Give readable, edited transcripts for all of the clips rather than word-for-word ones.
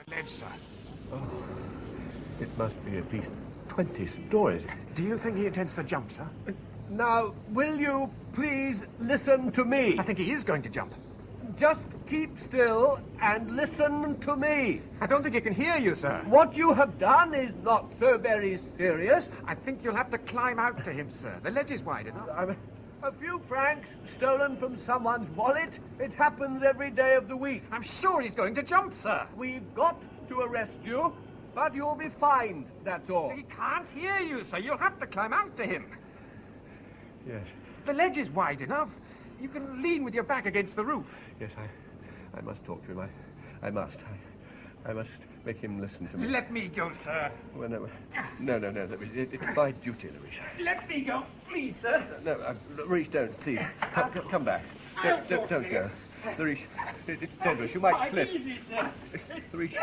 ledge, sir. Oh, it must be at least 20 stories. Do you think he intends to jump, sir? Now, will you please listen to me? I think he is going to jump. Just keep still and listen to me. I don't think he can hear you, sir. What you have done is not so very serious. I think you'll have to climb out to him, sir. The ledge is wide enough. A few francs stolen from someone's wallet. It happens every day of the week. I'm sure he's going to jump, sir. We've got to arrest you, but you'll be fined, that's all. He can't hear you, sir. You'll have to climb out to him. Yes. The ledge is wide enough. You can lean with your back against the roof. Yes, I must talk to him. I must. I must make him listen to me. Let me go, sir. Well, no. It's my duty, Louise. Let me go, please, sir. No, Louise, don't, please. Come back. Don't go. Louise, it's dangerous. You might slip. It's easy, sir. It's Louise.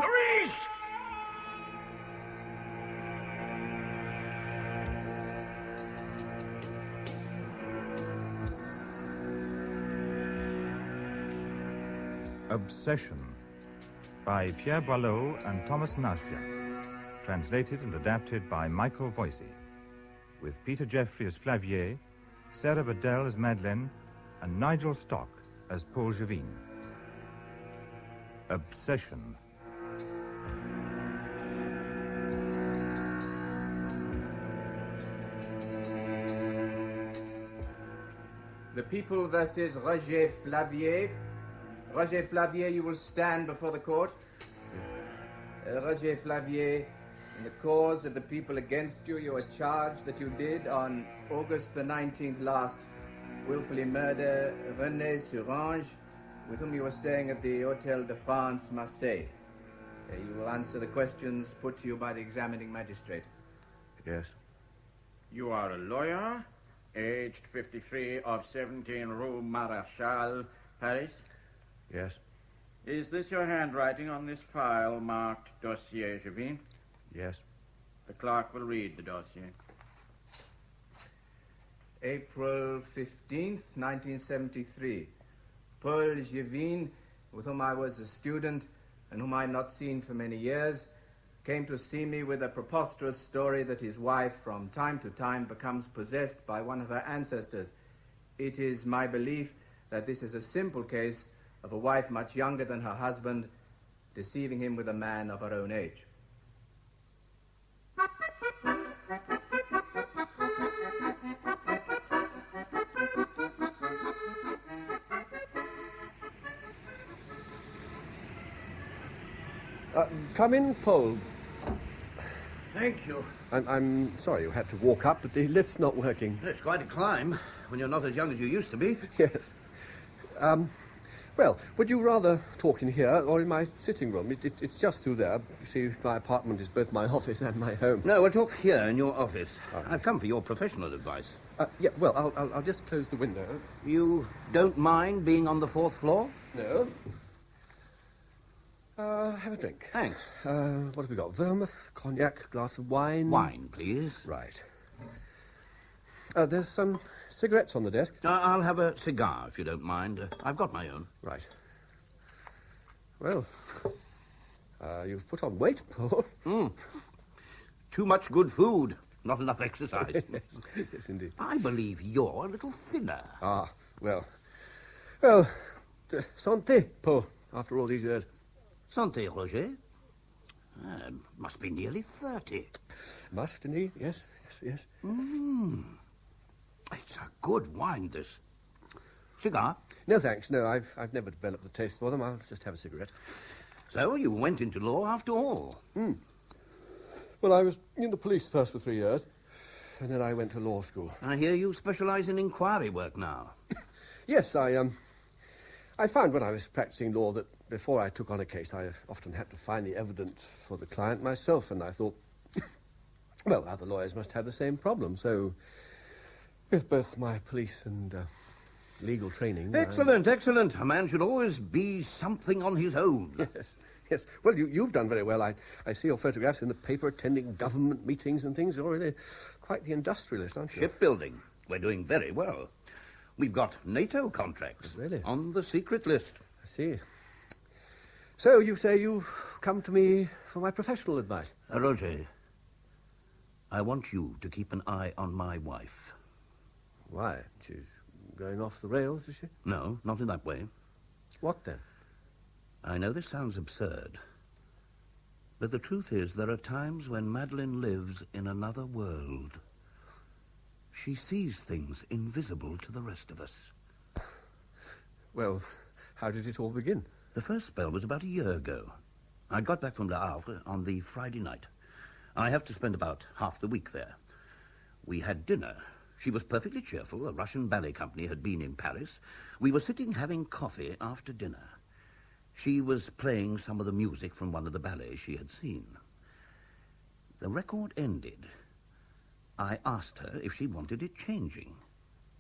Louise! Obsession by Pierre Boileau and Thomas Narcejac, translated and adapted by Michael Voysey, with Peter Jeffrey as Flavier, Sarah Badel as Madeleine, and Nigel Stock as Paul Jevine. Obsession. The People versus Roger Flavier. Roger Flavier, you will stand before the court. Roger Flavier, in the cause of the people against you, you are charged that you did, on August the 19th last, willfully murder René Surange, with whom you were staying at the Hôtel de France, Marseille. You will answer the questions put to you by the examining magistrate. Yes. You are a lawyer, aged 53, of 17 Rue Maréchal, Paris? Yes. Is this your handwriting on this file marked Dossier Jevine? Yes. The clerk will read the dossier. April 15th, 1973. Paul Jevine, with whom I was a student and whom I had not seen for many years, came to see me with a preposterous story that his wife from time to time becomes possessed by one of her ancestors. It is my belief that this is a simple case of a wife much younger than her husband, deceiving him with a man of her own age. Come in, Paul. Thank you. I'm sorry you had to walk up, but the lift's not working. It's quite a climb when you're not as young as you used to be. Yes. Well, would you rather talk in here or in my sitting room? It's just through there. You see, my apartment is both my office and my home. No, we'll talk here in your office. Oh, yes. I've come for your professional advice. Yeah, well, I'll just close the window. You don't mind being on the 4th floor? No. Have a drink. Thanks. What have we got? Vermouth, cognac, glass of wine. Wine, please. Right. There's some cigarettes on the desk. I'll have a cigar, if you don't mind. I've got my own. Right. Well, you've put on weight, Paul. Too much good food, not enough exercise. Yes, indeed. I believe you're a little thinner. Ah, well, santé, Paul, after all these years. Santé, Roger. Must be nearly 30. Must, indeed, yes. It's a good wine, this. Cigar? No, thanks. No, I've never developed the taste for them. I'll just have a cigarette. So you went into law after all? Well, I was in the police first for 3 years, and then I went to law school. I hear you specialize in inquiry work now. Yes, I found when I was practicing law that before I took on a case, I often had to find the evidence for the client myself, and I thought, well, other lawyers must have the same problem, so with both my police and legal training... Excellent. A man should always be something on his own. Yes. Well, you've done very well. I see your photographs in the paper attending government meetings and things. You're really quite the industrialist, aren't you? Shipbuilding. We're doing very well. We've got NATO contracts. Really? On the secret list. I see. So you say you've come to me for my professional advice? Roger, I want you to keep an eye on my wife. Why? She's going off the rails, is she? No, not in that way. What then? I know this sounds absurd, but the truth is there are times when Madeleine lives in another world. She sees things invisible to the rest of us. Well, how did it all begin? The first spell was about a year ago. I got back from Le Havre on the Friday night. I have to spend about half the week there. We had dinner. She was perfectly cheerful. A Russian ballet company had been in Paris. We were sitting having coffee after dinner. She was playing some of the music from one of the ballets she had seen. The record ended. I asked her if she wanted it changing,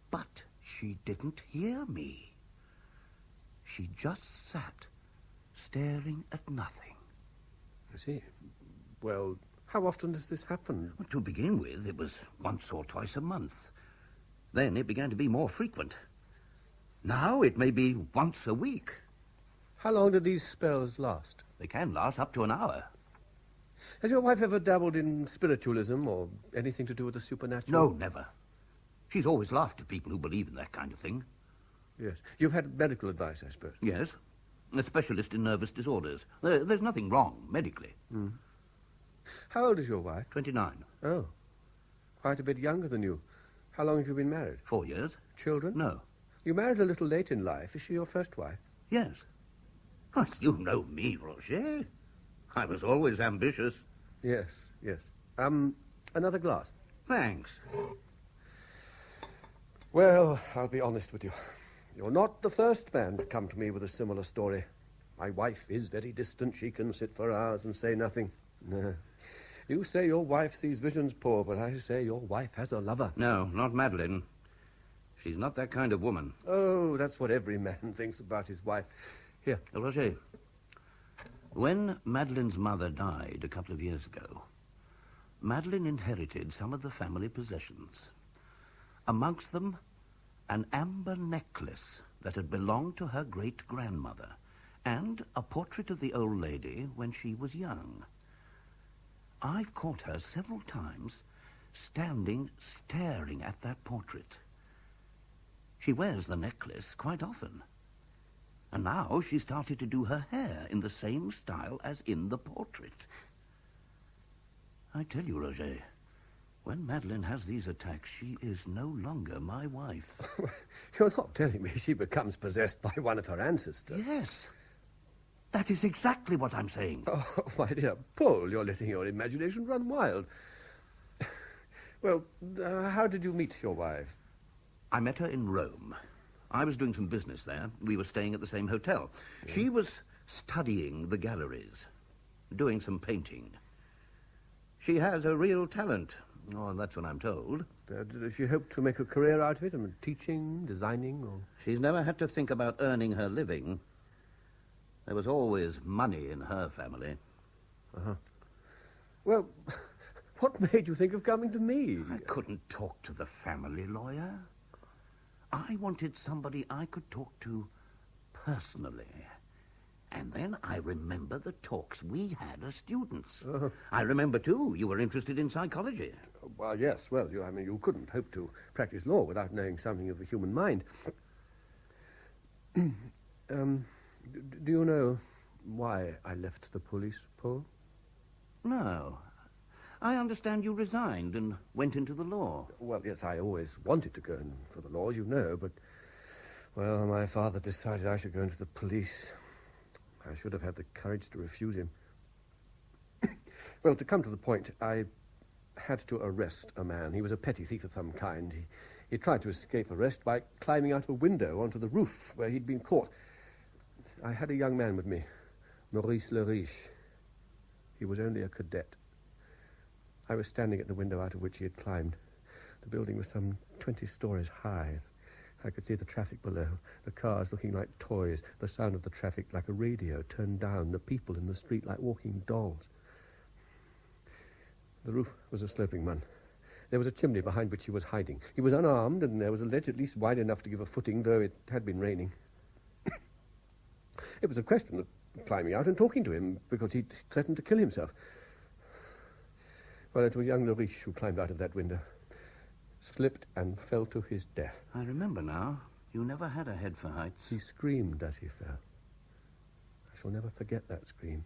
but she didn't hear me. She just sat, staring at nothing. I see. Well, how often does this happen? Well, to begin with, it was once or twice a month. Then it began to be more frequent. Now it may be once a week. How long do these spells last? They can last up to an hour. Has your wife ever dabbled in spiritualism or anything to do with the supernatural? No, never. She's always laughed at people who believe in that kind of thing. Yes. You've had medical advice, I suppose? Yes. A specialist in nervous disorders. There's nothing wrong, medically. Mm. How old is your wife? 29. Oh. Quite a bit younger than you. How long have you been married? 4 years. Children? No. You married a little late in life. Is she your first wife? Yes. Oh, you know me, Roger. I was always ambitious. Yes, yes. Another glass? Thanks. Well, I'll be honest with you. You're not the first man to come to me with a similar story. My wife is very distant. She can sit for hours and say nothing. No. You say your wife sees visions, Paul, but I say your wife has a lover. No, not Madeleine. She's not that kind of woman. Oh, that's what every man thinks about his wife. Here. Roger, when Madeleine's mother died a couple of years ago, Madeleine inherited some of the family possessions. Amongst them, an amber necklace that had belonged to her great-grandmother, and a portrait of the old lady when she was young. I've caught her several times standing, staring at that portrait. She wears the necklace quite often. And now she's started to do her hair in the same style as in the portrait. I tell you, Roger, when Madeleine has these attacks, she is no longer my wife. You're not telling me she becomes possessed by one of her ancestors? Yes. That is exactly what I'm saying. Oh, my dear Paul, you're letting your imagination run wild. Well, how did you meet your wife? I met her in Rome. I was doing some business there. We were staying at the same hotel. Yeah. She was studying the galleries, doing some painting. She has a real talent. Oh, that's what I'm told. Does she hope to make a career out of it? I mean, teaching, designing, or... She's never had to think about earning her living. There was always money in her family. Uh-huh. Well, what made you think of coming to me? I couldn't talk to the family lawyer. I wanted somebody I could talk to personally. And then I remember the talks we had as students. Uh-huh. I remember, too, you were interested in psychology. Well, yes. Well, you couldn't hope to practice law without knowing something of the human mind. Do you know why I left the police, Paul? No. I understand you resigned and went into the law. Well, yes, I always wanted to go in for the law, as you know, but, well, my father decided I should go into the police. I should have had the courage to refuse him. Well, to come to the point, I had to arrest a man. He was a petty thief of some kind. He tried to escape arrest by climbing out of a window onto the roof where he'd been caught. I had a young man with me, Maurice Le Riche. He was only a cadet. I was standing at the window out of which he had climbed. The building was some 20 stories high. I could see the traffic below, the cars looking like toys, the sound of the traffic like a radio turned down, the people in the street like walking dolls. The roof was a sloping one. There was a chimney behind which he was hiding. He was unarmed, and there was a ledge at least wide enough to give a footing, though it had been raining. It was a question of climbing out and talking to him because he threatened to kill himself. Well, it was young Leriche who climbed out of that window, slipped and fell to his death. I remember now. You never had a head for heights. He screamed as he fell. I shall never forget that scream.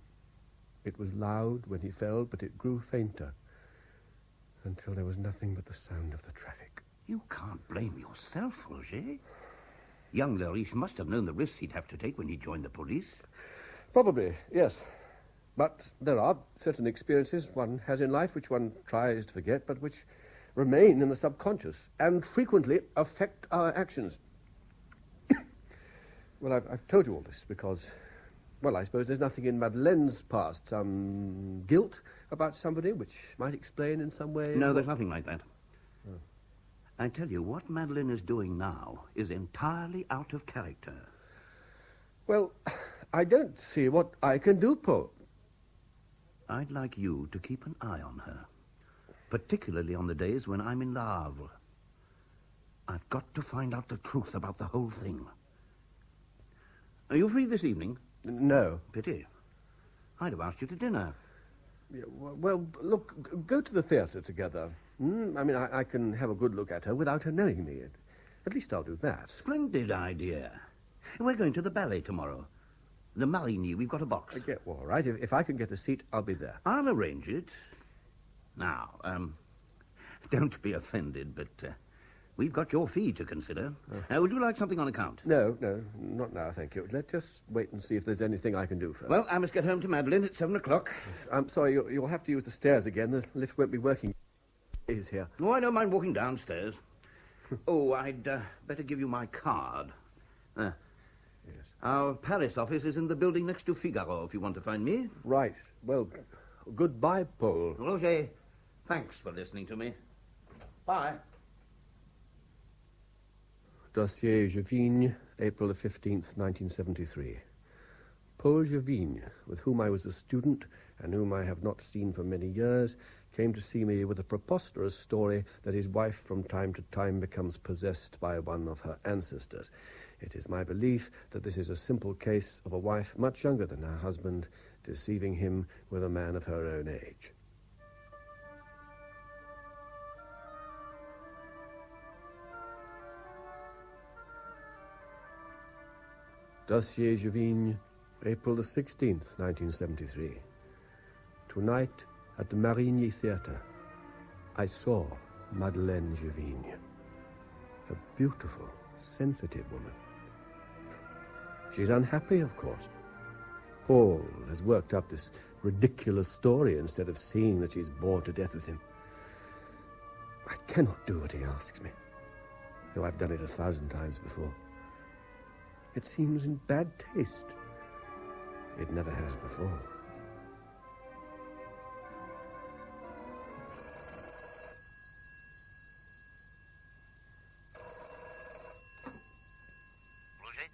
It was loud when he fell, but it grew fainter until there was nothing but the sound of the traffic. You can't blame yourself, Roger. Young Leriche must have known the risks he'd have to take when he joined the police. Probably, yes. But there are certain experiences one has in life which one tries to forget, but which remain in the subconscious and frequently affect our actions. Well, I've told you all this because, well, I suppose there's nothing in Madeleine's past, some guilt about somebody which might explain in some way... No, there's nothing like that. Oh. I tell you, what Madeleine is doing now is entirely out of character. Well, I don't see what I can do, Paul. I'd like you to keep an eye on her, particularly on the days when I'm in Le Havre. I've got to find out the truth about the whole thing. Are you free this evening? No. Pity. I'd have asked you to dinner. Yeah, well, look, go to the theatre together. I mean, I can have a good look at her without her knowing me. At least I'll do that. Splendid idea. We're going to the ballet tomorrow. The Marigny, we've got a box. All right. If I can get a seat, I'll be there. I'll arrange it. Now, don't be offended, but we've got your fee to consider. Would you like something on account? No, not now, thank you. Let's just wait and see if there's anything I can do first. Well, I must get home to Madeleine at 7 o'clock. I'm sorry, you'll have to use the stairs again. The lift won't be working. Is here. Oh, I don't mind walking downstairs. Oh, I'd better give you my card. Yes. Our Paris office is in the building next to Figaro, if you want to find me. Right. Well, goodbye, Paul. Roger, thanks for listening to me. Bye. Dossier Jevigne, April the 15th, 1973. Paul Jevigne, with whom I was a student and whom I have not seen for many years, came to see me with a preposterous story that his wife from time to time becomes possessed by one of her ancestors. It is my belief that this is a simple case of a wife much younger than her husband deceiving him with a man of her own age. Dossier Jevigne, April the 16th, 1973. Tonight, at the Marigny Theatre, I saw Madeleine Jevigne. A beautiful, sensitive woman. She's unhappy, of course. Paul has worked up this ridiculous story instead of seeing that she's bored to death with him. I cannot do what he asks me, though I've done it 1,000 times before. It seems in bad taste. It never has before. Roger?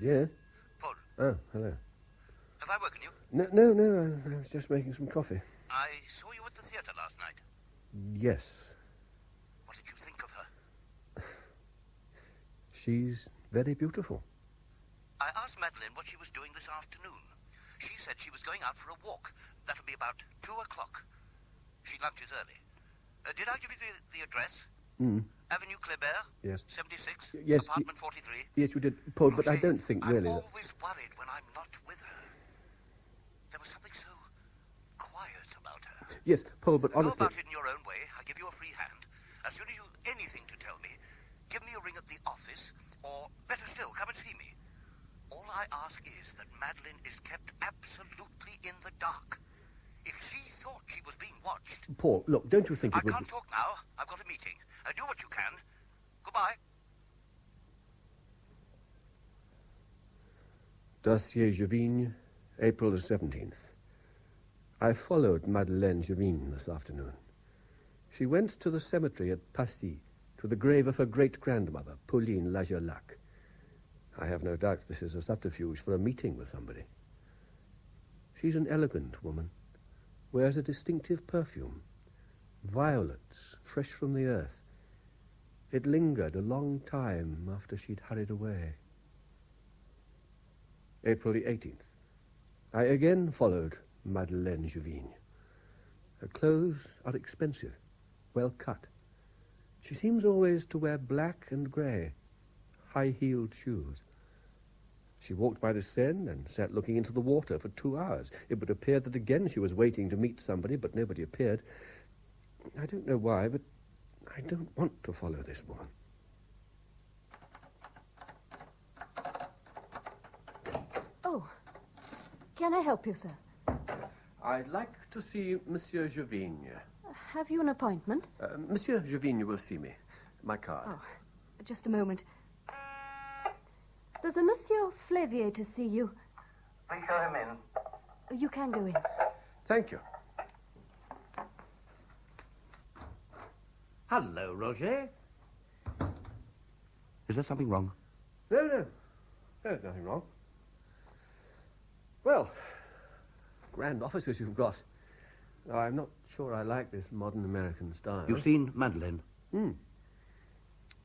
Yeah? Paul. Oh, hello. Have I woken you? No, I was just making some coffee. I saw you at the theatre last night. Yes. What did you think of her? She's very beautiful. I asked Madeleine what she was doing this afternoon. She said she was going out for a walk. That'll be about 2 o'clock. She lunches early. Did I give you the address? Avenue Kléber? Yes. 76? Yes. Apartment 43? Yes, you did, Paul, but I don't think really I'm that... always worried when I'm not with her. There was something so quiet about her. Yes, Paul, but honestly... Go about it in your own way. I give you a free hand. As soon as you've anything to tell me, give me a ring at the office, or better still, come and see me. All I ask is that Madeleine is kept absolutely in the dark. If she thought she was being watched... Paul, look, don't you think it I would... can't talk now. I've got a meeting. Do what you can. Goodbye. Dossier Jevigne, April the 17th. I followed Madeleine Jevigne this afternoon. She went to the cemetery at Passy, to the grave of her great-grandmother, Pauline Narcejac. I have no doubt this is a subterfuge for a meeting with somebody. She's an elegant woman, wears a distinctive perfume, violets fresh from the earth. It lingered a long time after she'd hurried away. April the 18th. I again followed Madeleine Juvine. Her clothes are expensive, well cut. She seems always to wear black and grey, high-heeled shoes. She walked by the Seine and sat looking into the water for 2 hours. It would appear that again she was waiting to meet somebody, but nobody appeared. I don't know why, but I don't want to follow this woman. Oh, can I help you, sir? I'd like to see Monsieur Juvine. Have you an appointment? Monsieur Juvine will see me. My card. Oh, just a moment. There's a Monsieur Flavier to see you. Please show him in. You can go in. Thank you. Hello, Roger. Is there something wrong? No. There's nothing wrong. Well, grand offices you've got. Now, I'm not sure I like this modern American style. You've seen Madeleine?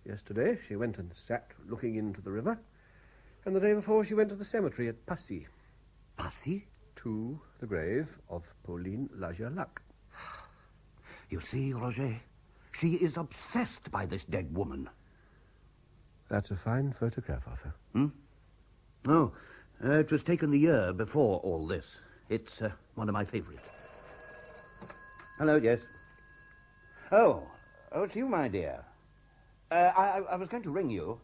Yesterday, she went and sat looking into the river. And the day before, she went to the cemetery at Passy. Passy? To the grave of Pauline Narcejac. You see, Roger, she is obsessed by this dead woman. That's a fine photograph of her. Oh, it was taken the year before all this. It's one of my favorites. Hello, yes. Oh, it's you, my dear. I was going to ring you.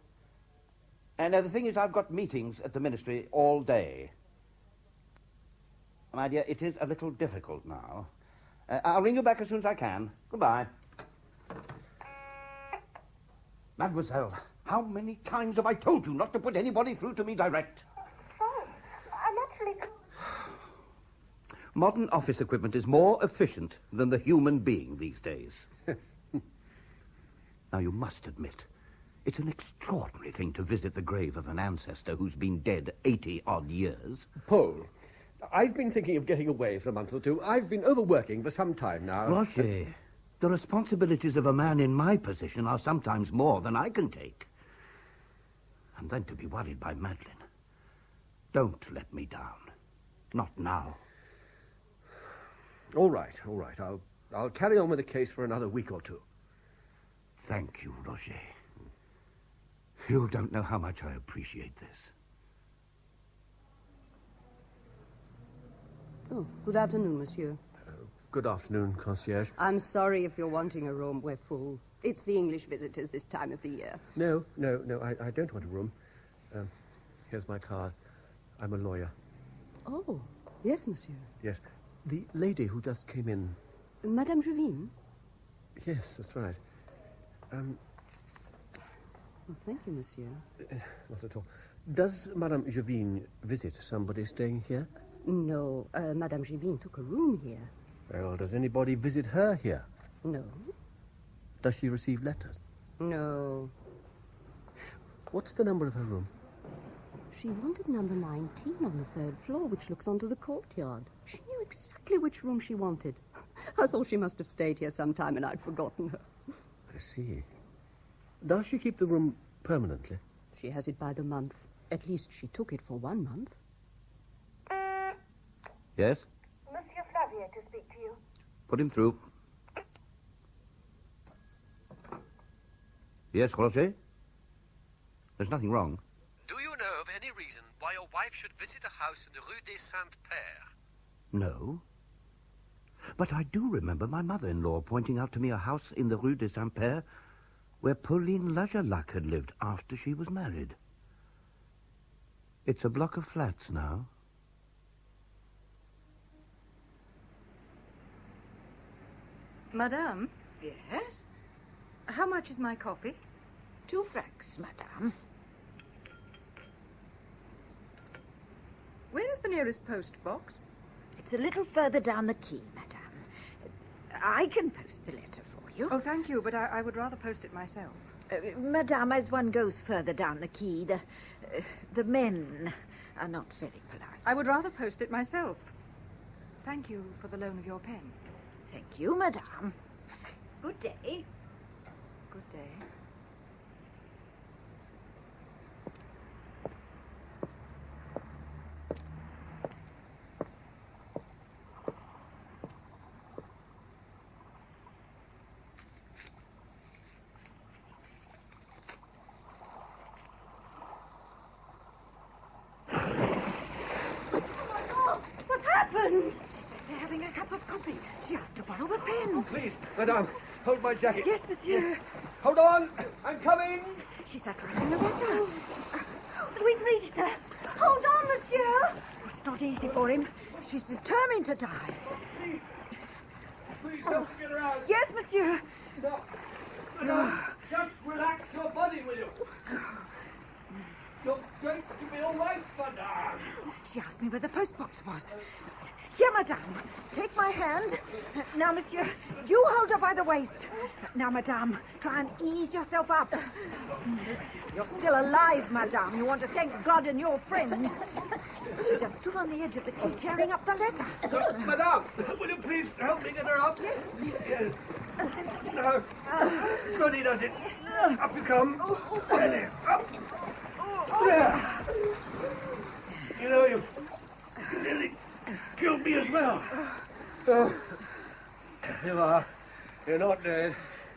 And the thing is, I've got meetings at the ministry all day. My dear, it is a little difficult now. I'll ring you back as soon as I can. Goodbye. Mademoiselle, how many times have I told you not to put anybody through to me direct? Modern office equipment is more efficient than the human being these days. Now, you must admit, it's an extraordinary thing to visit the grave of an ancestor who's been dead 80-odd years. Paul, I've been thinking of getting away for a month or two. I've been overworking for some time now. Roger, the responsibilities of a man in my position are sometimes more than I can take. And then to be worried by Madeleine. Don't let me down. Not now. All right. I'll carry on with the case for another week or two. Thank you, Roger. You don't know how much I appreciate this. Oh, good afternoon, monsieur. Good afternoon, concierge. I'm sorry if you're wanting a room. We're full. It's the English visitors this time of the year. No, I don't want a room. Here's my card. I'm a lawyer. Oh, yes, monsieur. Yes. The lady who just came in. Madame Juvine? Yes, that's right. Well, thank you, monsieur. Not at all. Does Madame Juvine visit somebody staying here? No, Madame Juvine took a room here. Well, does anybody visit her here? No. Does she receive letters? No. What's the number of her room? She wanted number 19 on the 3rd floor, which looks onto the courtyard. She knew exactly which room she wanted. I thought she must have stayed here some time and I'd forgotten her. I see. Does she keep the room permanently? She has it by the month. At least she took it for 1 month. Yes? Monsieur Flavier to speak to you. Put him through. Yes, Roger? There's nothing wrong. Do you know of any reason why your wife should visit a house in the Rue des Saints-Pères? No. But I do remember my mother-in-law pointing out to me a house in the Rue des Saints-Pères where Pauline Narcejac had lived after she was married. It's a block of flats now. Madame, Yes? how much is my coffee? 2 francs, madame. Where is the nearest post box? It's a little further down the quay, madame. I can post the letter for you. Oh, thank you, but I would rather post it myself. Madame, as one goes further down the quay, the men are not very polite. I would rather post it myself. Thank you for the loan of your pen. Thank you, madame. Good day. Good day. happened? She said they're having a cup of coffee. She asked to borrow a pen. Please, madame, hold my jacket. Yes, monsieur. Hold on, I'm coming. She sat writing a letter. We've reached her. Hold on, monsieur. It's not easy for him. She's determined to die. Please don't get her out. Yes, monsieur. No. Madame, just relax your body, will you? You're going to be all right, madame. She asked me where the postbox was. Here, madame. Take my hand. Now, monsieur, you hold her by the waist. Now, madame, try and ease yourself up. You're still alive, madame. You want to thank God and your friends. She just stood on the edge of the quay tearing up the letter. Madame, will you please help me get her up? Yes. Yes. No. Slowly does it. Up you come. Ready. Up. There. You know, you nearly killed me as well. Oh. You are. You're not dead.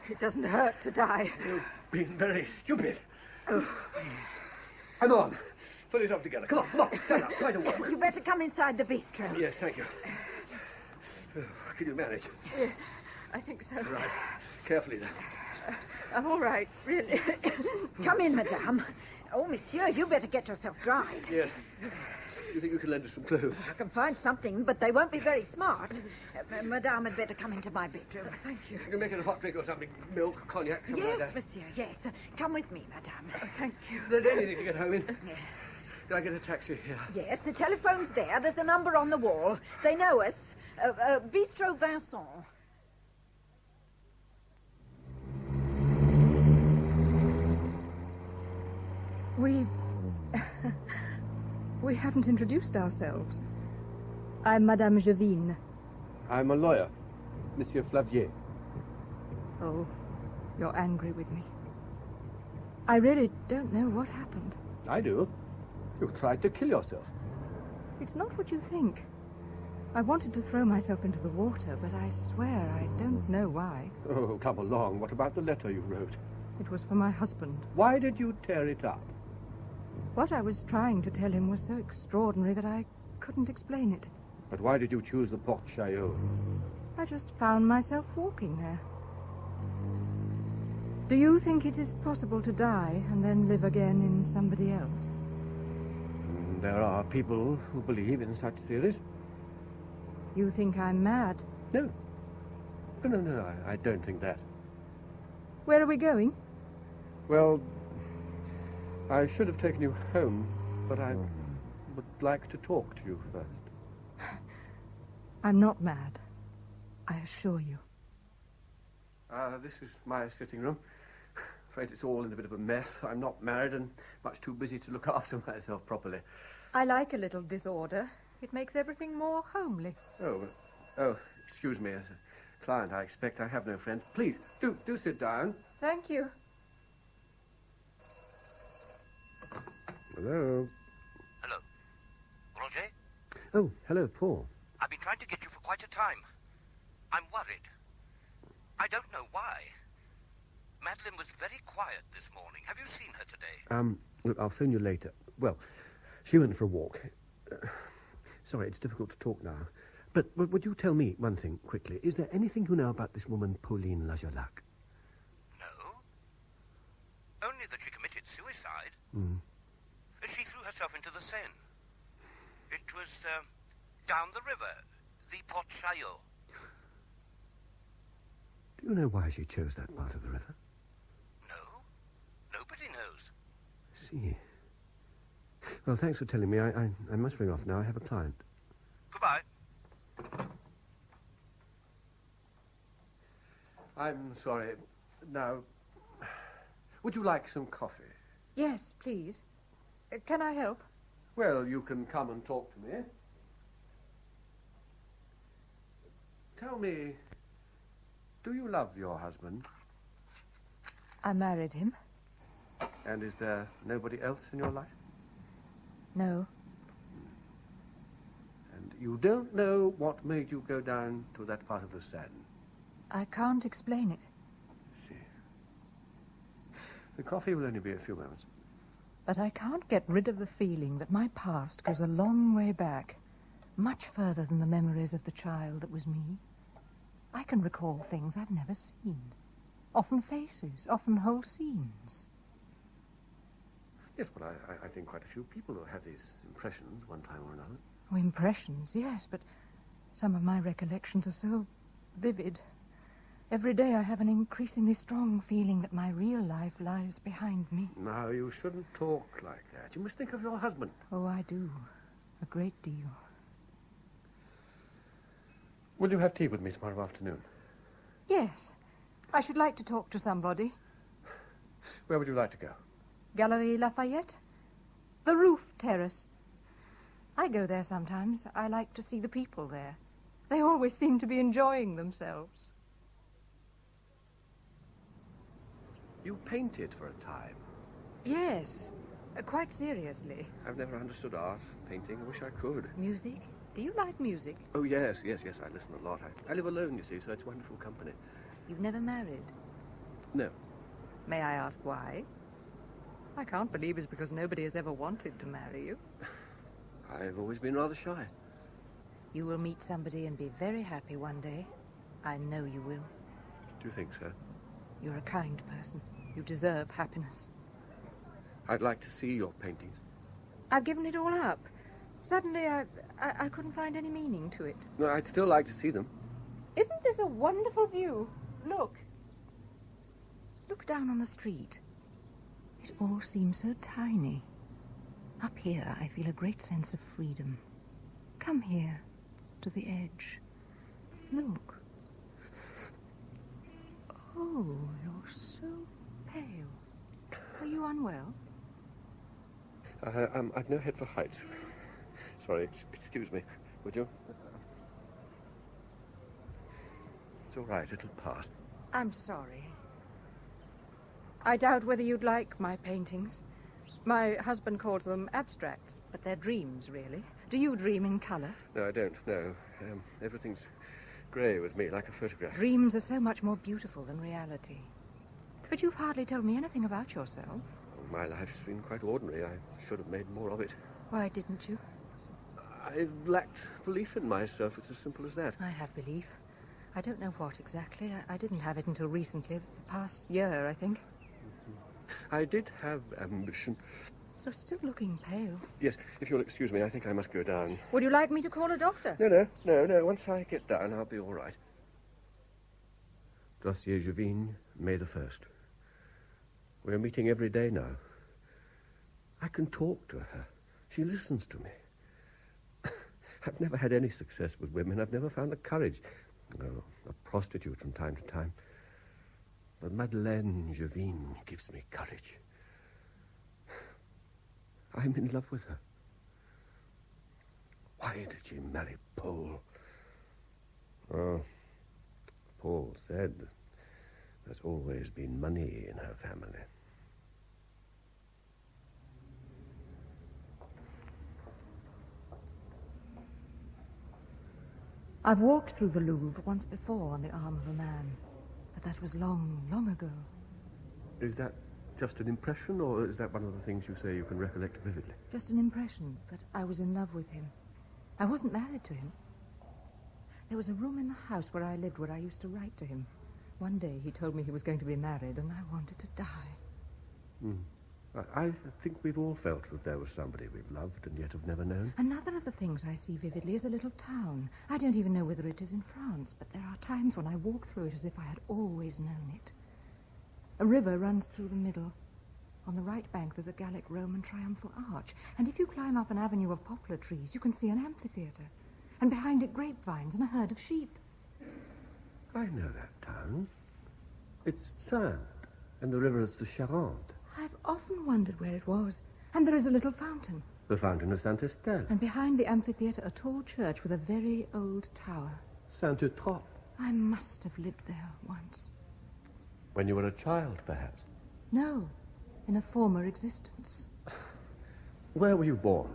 It doesn't hurt to die. You've been very stupid. Come on. Put yourself together. Come on. Stand up. Try to walk. You better come inside the bistro. Yes, thank you. Can you manage? Yes, I think so. Right. Carefully, then. I'm all right, really. Come in, madame. Oh, monsieur, you better get yourself dried. Yes. You think you can lend us some clothes? I can find something, but they won't be very smart. Madame had better come into my bedroom. Thank you. You can make it a hot drink or something. Milk, cognac, something Yes, like that. monsieur, yes. Come with me, madame. Thank you. There's anything to get home in. Can I get a taxi here? Yes, the telephone's there. There's a number on the wall. They know us. Bistro Vincent. We haven't introduced ourselves. I'm Madame Jevine. I'm a lawyer, Monsieur Flavier. Oh, you're angry with me. I really don't know what happened. I do. You tried to kill yourself. It's not what you think. I wanted to throw myself into the water, but I swear I don't know why. Oh, come along. What about the letter you wrote? It was for my husband. Why did you tear it up? What I was trying to tell him was so extraordinary that I couldn't explain it. But why did you choose the Porte Chaillot? I just found myself walking there. Do you think it is possible to die and then live again in somebody else? There are people who believe in such theories. You think I'm mad? No. No, I don't think that. Where are we going? Well, I should have taken you home, but I would like to talk to you first. I'm not mad. I assure you. This is my sitting room. Afraid it's all in a bit of a mess. I'm not married and much too busy to look after myself properly. I like a little disorder. It makes everything more homely. Oh, excuse me. As a client, I expect I have no friends. Please, do sit down. Thank you. Hello. Hello. Roger? Oh, hello, Paul. I've been trying to get you for quite a time. I'm worried. I don't know why. Madeline was very quiet this morning. Have you seen her today? Look, I'll phone you later. Well, she went for a walk. Sorry, it's difficult to talk now. But would you tell me one thing, quickly? Is there anything you know about this woman, Pauline Narcejac? No. Only that she committed suicide. She threw herself into the Seine. It was down the river, the Porte Chaillot. Do you know why she chose that part of the river? No. Nobody knows. I see. Well, thanks for telling me. I must ring off now. I have a client. Goodbye. I'm sorry. Now, would you like some coffee? Yes, please. Can I help? Well, you can come and talk to me. Tell me, do you love your husband? I married him. And is there nobody else in your life? No. And you don't know what made you go down to that part of the Seine? I can't explain it. See. The coffee will only be a few moments. But I can't get rid of the feeling that my past goes a long way back. much further than the memories of the child that was me. I can recall things I've never seen. Often faces, often whole scenes. Yes, well, I think quite a few people have these impressions one time or another. Oh, impressions, yes, but some of my recollections are so vivid. Every day I have an increasingly strong feeling that my real life lies behind me. No, you shouldn't talk like that. You must think of your husband. Oh, I do. A great deal. Will you have tea with me tomorrow afternoon? Yes. I should like to talk to somebody. Where would you like to go? Galerie Lafayette? The roof terrace. I go there sometimes. I like to see the people there. They always seem to be enjoying themselves. You painted for a time. Yes, quite seriously. I've never understood art, painting. I wish I could. Music? Do you like music? Oh, yes. I listen a lot. I live alone, you see, so it's wonderful company. You've never married? No. May I ask why? I can't believe it's because nobody has ever wanted to marry you. I've always been rather shy. You will meet somebody and be very happy one day. I know you will. Do you think so? You're a kind person. You deserve happiness. I'd like to see your paintings. I've given it all up. Suddenly, I couldn't find any meaning to it. No, I'd still like to see them. Isn't this a wonderful view? Look. Look down on the street. It all seems so tiny. Up here, I feel a great sense of freedom. Come here, to the edge. Look. Oh, you're so pale. Are you unwell? I've no head for heights. Sorry, excuse me, would you? It's all right, it'll pass. I'm sorry. I doubt whether you'd like my paintings. My husband calls them abstracts, but they're dreams, really. Do you dream in colour? No, I don't, no. Everything's grey with me, like a photograph. Dreams are so much more beautiful than reality. But you've hardly told me anything about yourself. Oh, my life's been quite ordinary. I should have made more of it. Why didn't you? I've lacked belief in myself. It's as simple as that. I have belief. I don't know what exactly. I didn't have it until recently. The past year, I think. I did have ambition. You're still looking pale. Yes, if you'll excuse me, I think I must go down. Would you like me to call a doctor? No. Once I get down, I'll be all right. Dossier Jevine, May the 1st. We're meeting every day now. I can talk to her. She listens to me. I've never had any success with women. I've never found the courage. Oh, a prostitute from time to time. But Madeleine Jevine gives me courage. I'm in love with her. Why did she marry Paul? Oh, Paul said there's always been money in her family. I've walked through the Louvre once before on the arm of a man, but that was long, long ago. Is that just an impression, or is that one of the things you say you can recollect vividly? Just an impression, but I was in love with him. I wasn't married to him. There was a room in the house where I lived where I used to write to him. One day he told me he was going to be married, and I wanted to die. I think we've all felt that there was somebody we've loved and yet have never known. Another of the things I see vividly is a little town. I don't even know whether it is in France, but there are times when I walk through it as if I had always known it. A river runs through the middle. On the right bank there's a Gallic Roman triumphal arch, and if you climb up an avenue of poplar trees, you can see an amphitheatre, and behind it grapevines and a herd of sheep. I know that town. It's Sainte, and the river is the Charente. I've often wondered where it was, and there is a little fountain. The fountain of Saint-Estelle. And behind the amphitheatre, a tall church with a very old tower. Saint-Eutrope. I must have lived there once. When you were a child, perhaps? No, in a former existence. Where were you born?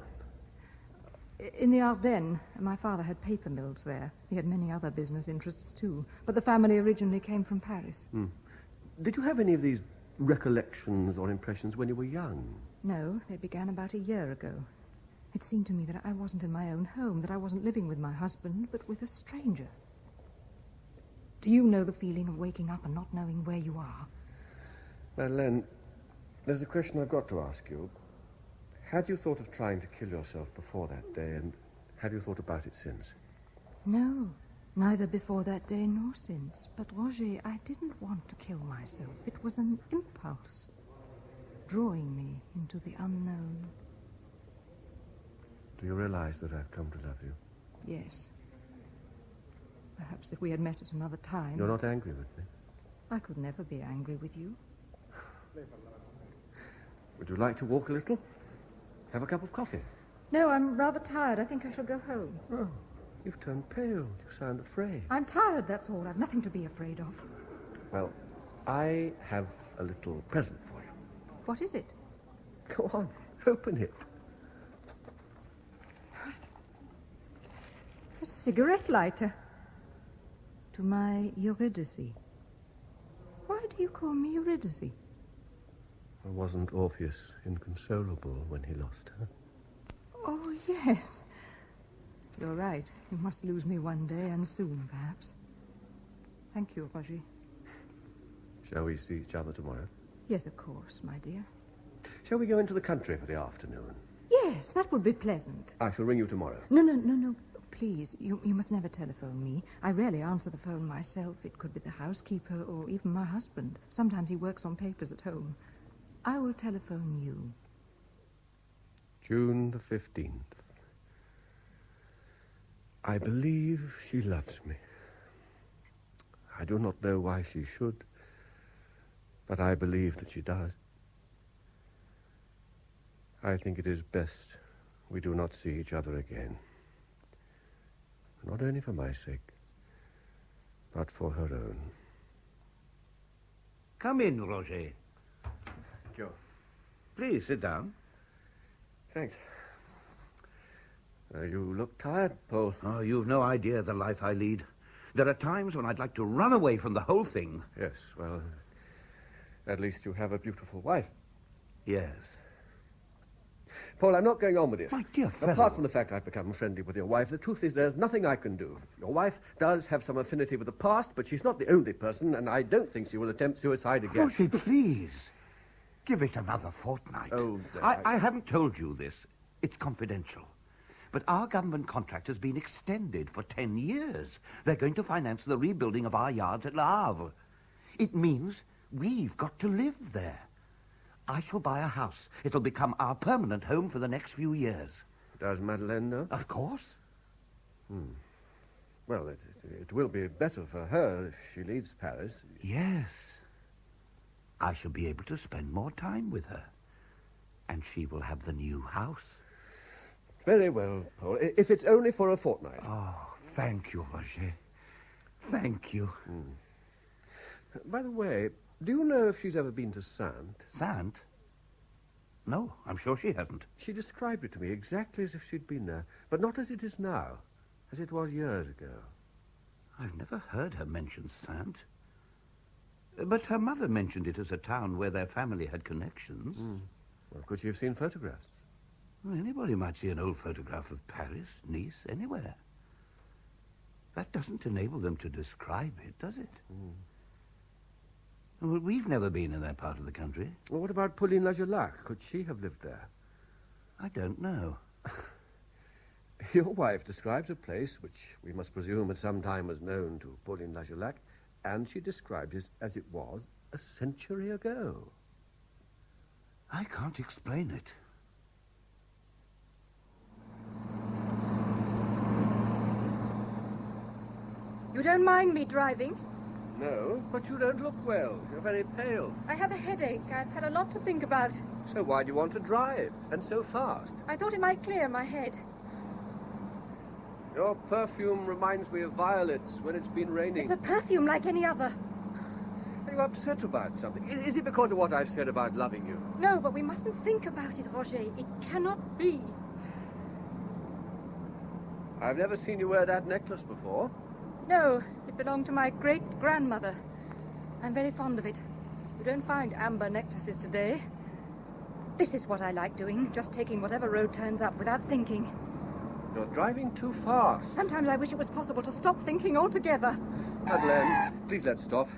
In the Ardennes. My father had paper mills there. He had many other business interests, too. But the family originally came from Paris. Did you have any of these recollections or impressions when you were young? No, they began about a year ago. It seemed to me that I wasn't in my own home, that I wasn't living with my husband, but with a stranger. Do you know the feeling of waking up and not knowing where you are? Madeleine, there's a question I've got to ask you. Had you thought of trying to kill yourself before that day, and have you thought about it since? No, neither before that day nor since. But, Roger, I didn't want to kill myself. It was an impulse, drawing me into the unknown. Do you realize that I've come to love you? Yes. Perhaps if we had met at another time... You're not angry with me? I could never be angry with you. Would you like to walk a little? Have a cup of coffee? No, I'm rather tired. I think I shall go home. Oh, you've turned pale. You sound afraid. I'm tired, that's all. I've nothing to be afraid of. Well, I have a little present for you. What is it? Go on, open it. A cigarette lighter. To my Eurydice. Why do you call me Eurydice? Wasn't Orpheus inconsolable when he lost her? Oh, yes. You're right. You must lose me one day, and soon, perhaps. Thank you, Roger. Shall we see each other tomorrow? Yes, of course, my dear. Shall we go into the country for the afternoon? Yes, that would be pleasant. I shall ring you tomorrow. No. Please, you must never telephone me. I rarely answer the phone myself. It could be the housekeeper or even my husband. Sometimes he works on papers at home. I will telephone you. June the 15th. I believe she loves me. I do not know why she should, but I believe that she does. I think it is best we do not see each other again. Not only for my sake, but for her own. Come in, Roger. Thank you. Please, sit down. Thanks. You look tired, Paul. Oh, you've no idea the life I lead. There are times when I'd like to run away from the whole thing. Yes, well, at least you have a beautiful wife. Yes. Paul, I'm not going on with this. My dear fellow. Apart from the fact I've become friendly with your wife, the truth is there's nothing I can do. Your wife does have some affinity with the past, but she's not the only person, and I don't think she will attempt suicide again. Roger, please. Give it another fortnight. Oh, I haven't told you this. It's confidential. But our government contract has been extended for 10 years. They're going to finance the rebuilding of our yards at Le Havre. It means we've got to live there. I shall buy a house. It'll become our permanent home for the next few years. Does Madeleine know? Of course. Well, it will be better for her if she leaves Paris. Yes. I shall be able to spend more time with her. And she will have the new house. Very well, Paul. If it's only for a fortnight. Oh, thank you, Roger. Thank you. By the way, do you know if she's ever been to Saint? Saint? No, I'm sure she hasn't. She described it to me exactly as if she'd been there, but not as it is now, as it was years ago. I've never heard her mention Saint. But her mother mentioned it as a town where their family had connections. Well, could she have seen photographs? Well, anybody might see an old photograph of Paris, Nice, anywhere. That doesn't enable them to describe it, does it? Well, we've never been in that part of the country. Well, what about Pauline Narcejac? Could she have lived there? I don't know. Your wife describes a place which we must presume at some time was known to Pauline Narcejac, and she described it as it was a century ago. I can't explain it. You don't mind me driving? No, but you don't look well. You're very pale. I have a headache. I've had a lot to think about. So why do you want to drive, and so fast? I thought it might clear my head. Your perfume reminds me of violets when it's been raining. It's a perfume like any other. Are you upset about something? Is it because of what I've said about loving you? No, but we mustn't think about it, Roger. It cannot be. I've never seen you wear that necklace before. No, it belonged to my great-grandmother. I'm very fond of it. You don't find amber necklaces today. This is what I like doing, just taking whatever road turns up without thinking. You're driving too fast. Sometimes I wish it was possible to stop thinking altogether. Madeleine, please let's stop.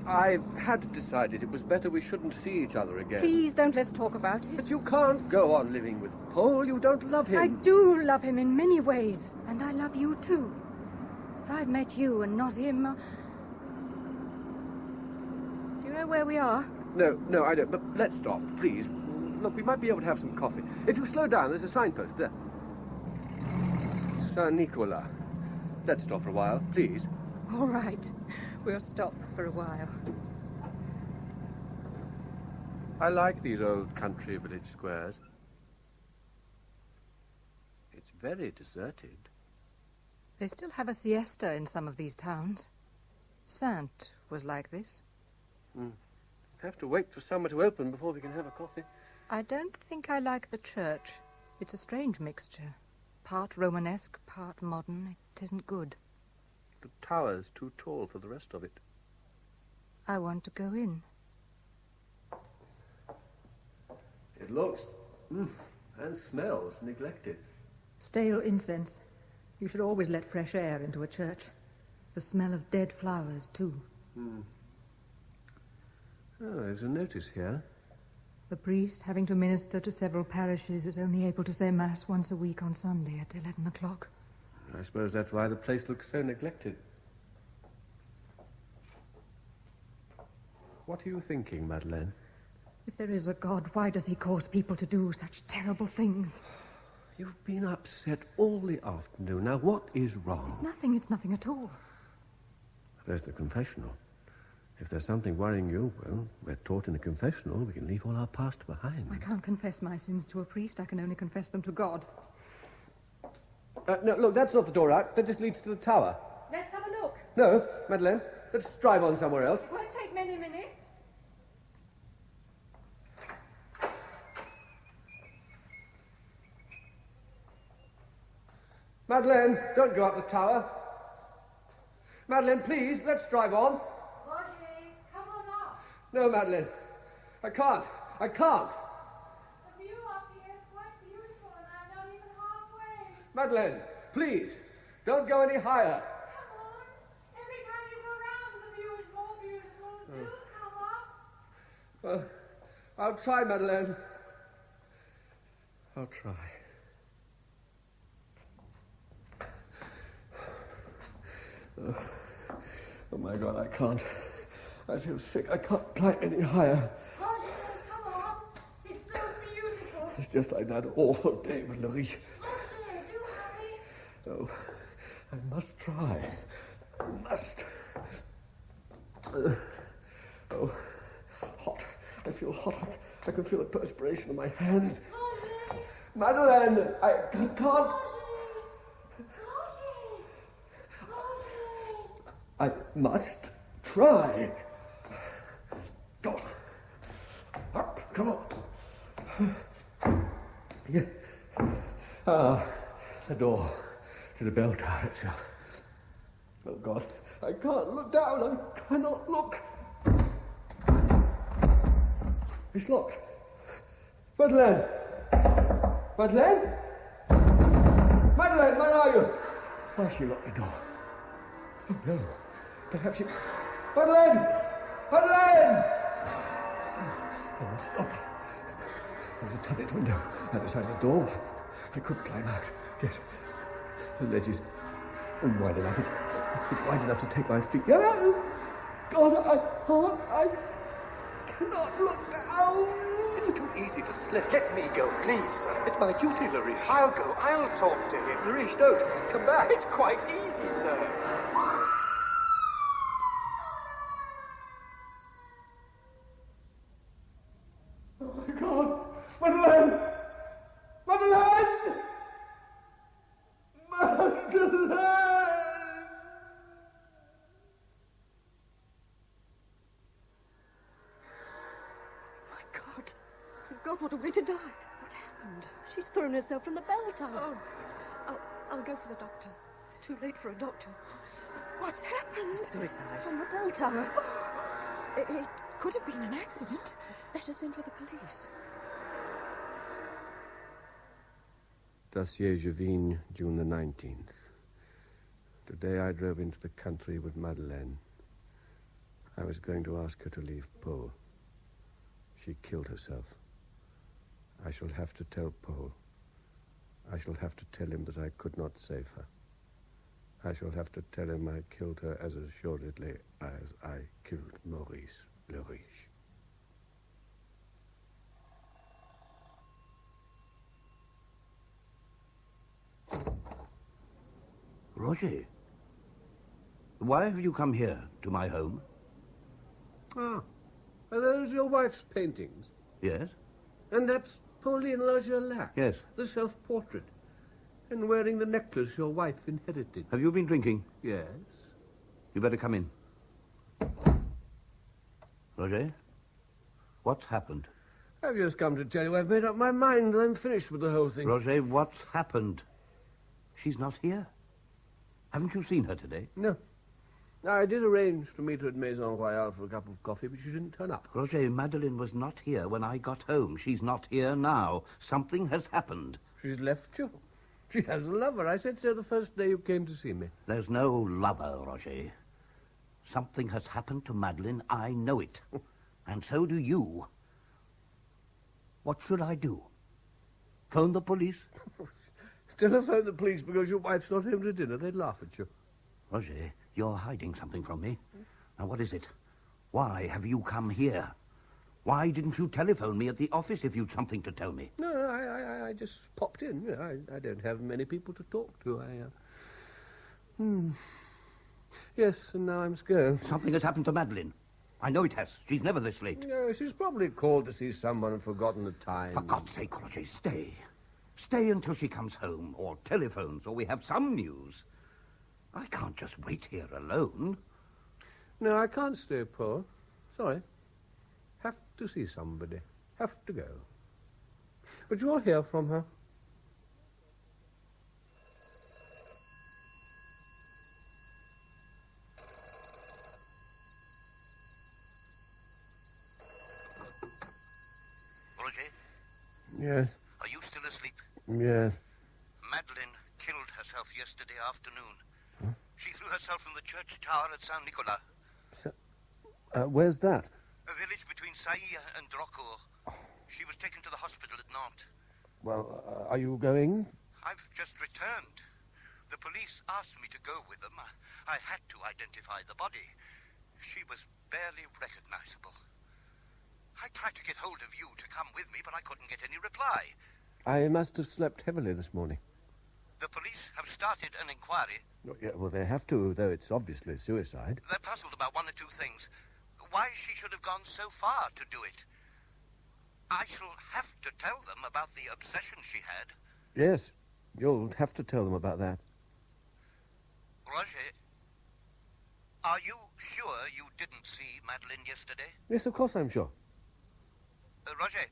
I had decided it was better we shouldn't see each other again. Please don't let's talk about it. But you can't go on living with Paul. You don't love him. I do love him in many ways, and I love you too. If I'd met you and not him... Do you know where we are? No, I don't. But let's stop, please. Look, we might be able to have some coffee. If you slow down, there's a signpost there. Saint-Nicolas. Let's stop for a while, please. All right. We'll stop for a while. I like these old country village squares. It's very deserted. They still have a siesta in some of these towns. Saint was like this. Have to wait for summer to open before we can have a coffee. I don't think I like the church. It's a strange mixture. Part Romanesque, part modern. It isn't good. The tower's too tall for the rest of it. I want to go in. It looks and smells neglected. Stale incense. You should always let fresh air into a church. The smell of dead flowers, too. Oh, there's a notice here. The priest, having to minister to several parishes, is only able to say Mass once a week on Sunday at 11 o'clock. I suppose that's why the place looks so neglected. What are you thinking, Madeleine? If there is a God, why does he cause people to do such terrible things? You've been upset all the afternoon. Now, what is wrong? It's nothing at all. There's the confessional. If there's something worrying you, well, we're taught in a confessional we can leave all our past behind. I can't confess my sins to a priest. I can only confess them to God. No, look, that's not the door out. That just leads to the tower. Let's have a look. No, Madeleine, let's drive on somewhere else. It won't take many minutes. Madeleine, don't go up the tower. Madeleine, please, let's drive on. Roger, come on up. No, Madeleine, I can't. The view up here is quite beautiful, and I'm not even halfway. Madeleine, please, don't go any higher. Come on. Every time you go round, the view is more beautiful. Do come up. Well, I'll try, Madeleine. I'll try. Oh, my God, I can't. I feel sick. I can't climb any higher. Roger, come on. It's so beautiful. It's just like that awful day with Lariche. Roger, do hurry. Oh, I must try. I must. Oh, hot. I feel hot. I can feel the perspiration on my hands. Roger. Madeleine, I can't. Roger. I must try. Go on. Up, come on. Yeah. The door to the bell tower itself. Oh, God, I can't look down. I cannot look. It's locked. Madeleine! Madeleine? Madeleine, where are you? Why she locked the door? Oh, no. Perhaps she... Madeleine! Madeleine! I must stop. There's a turret window at the side of the door. I could climb out. Yes. The ledge is wide enough. It's wide enough to take my feet. God, I can't. I cannot look down. It's too easy to slip. Let me go, please, sir. It's my duty, Lariche. I'll go. I'll talk to him. Lariche, don't. Come back. It's quite easy, sir. Oh, my God. Madeleine! Madeleine! Madeleine! God, what a way to die. What happened? She's thrown herself from the bell tower. Oh, I'll go for the doctor. Too late for a doctor. What's happened? Suicide. From the bell tower. It could have been an accident. Better send for the police. Dossier Javine, June the 19th. Today I drove into the country with Madeleine. I was going to ask her to leave Paul. She killed herself. I shall have to tell Paul. I shall have to tell him that I could not save her. I shall have to tell him I killed her as assuredly as I killed Maurice le Riche. Roger, why have you come here, to my home? Ah, are those your wife's paintings? Yes? And that's Pauline Narcejac? Yes. The self-portrait. And wearing the necklace your wife inherited. Have you been drinking? Yes. You better come in. Roger, what's happened? I've just come to tell you I've made up my mind. I'm finished with the whole thing. Roger, what's happened? She's not here. Haven't you seen her today? No. I did arrange to meet her at Maison Royale for a cup of coffee, but she didn't turn up. Roger, Madeleine was not here when I got home. She's not here now. Something has happened. She's left you. She has a lover. I said so the first day you came to see me. There's no lover, Roger. Something has happened to Madeleine. I know it. And so do you. What should I do? Phone the police? Telephone the police because your wife's not home to dinner. They'd laugh at you. Roger, you're hiding something from me. Now, what is it? Why have you come here? Why didn't you telephone me at the office if you'd something to tell me? No, I just popped in. You know, I don't have many people to talk to. Yes, and now I must go. Something has happened to Madeleine. I know it has. She's never this late. No, she's probably called to see someone and forgotten the time. For God's sake, Roger, stay. Stay until she comes home, or telephones, or we have some news. I can't just wait here alone. No, I can't stay, Paul. Sorry. Have to see somebody. Have to go. But you'll hear from her. Roger? Yes. Are you still asleep? Yes. Madeleine killed herself yesterday afternoon. Huh? She threw herself from the church tower at Saint Nicolas. Where's that? A village between Sailly and Drocourt. She was taken to the hospital at Nantes. Well, are you going? I've just returned. The police asked me to go with them. I had to identify the body. She was barely recognizable. I tried to get hold of you to come with me, but I couldn't get any reply. I must have slept heavily this morning. The police have started an inquiry. Yeah, well, they have to, though it's obviously suicide. They're puzzled about one or two things. Why she should have gone so far to do it. I shall have to tell them about the obsession she had. Yes, you'll have to tell them about that. Roger, are you sure you didn't see Madeleine yesterday? Yes, of course I'm sure. Roger,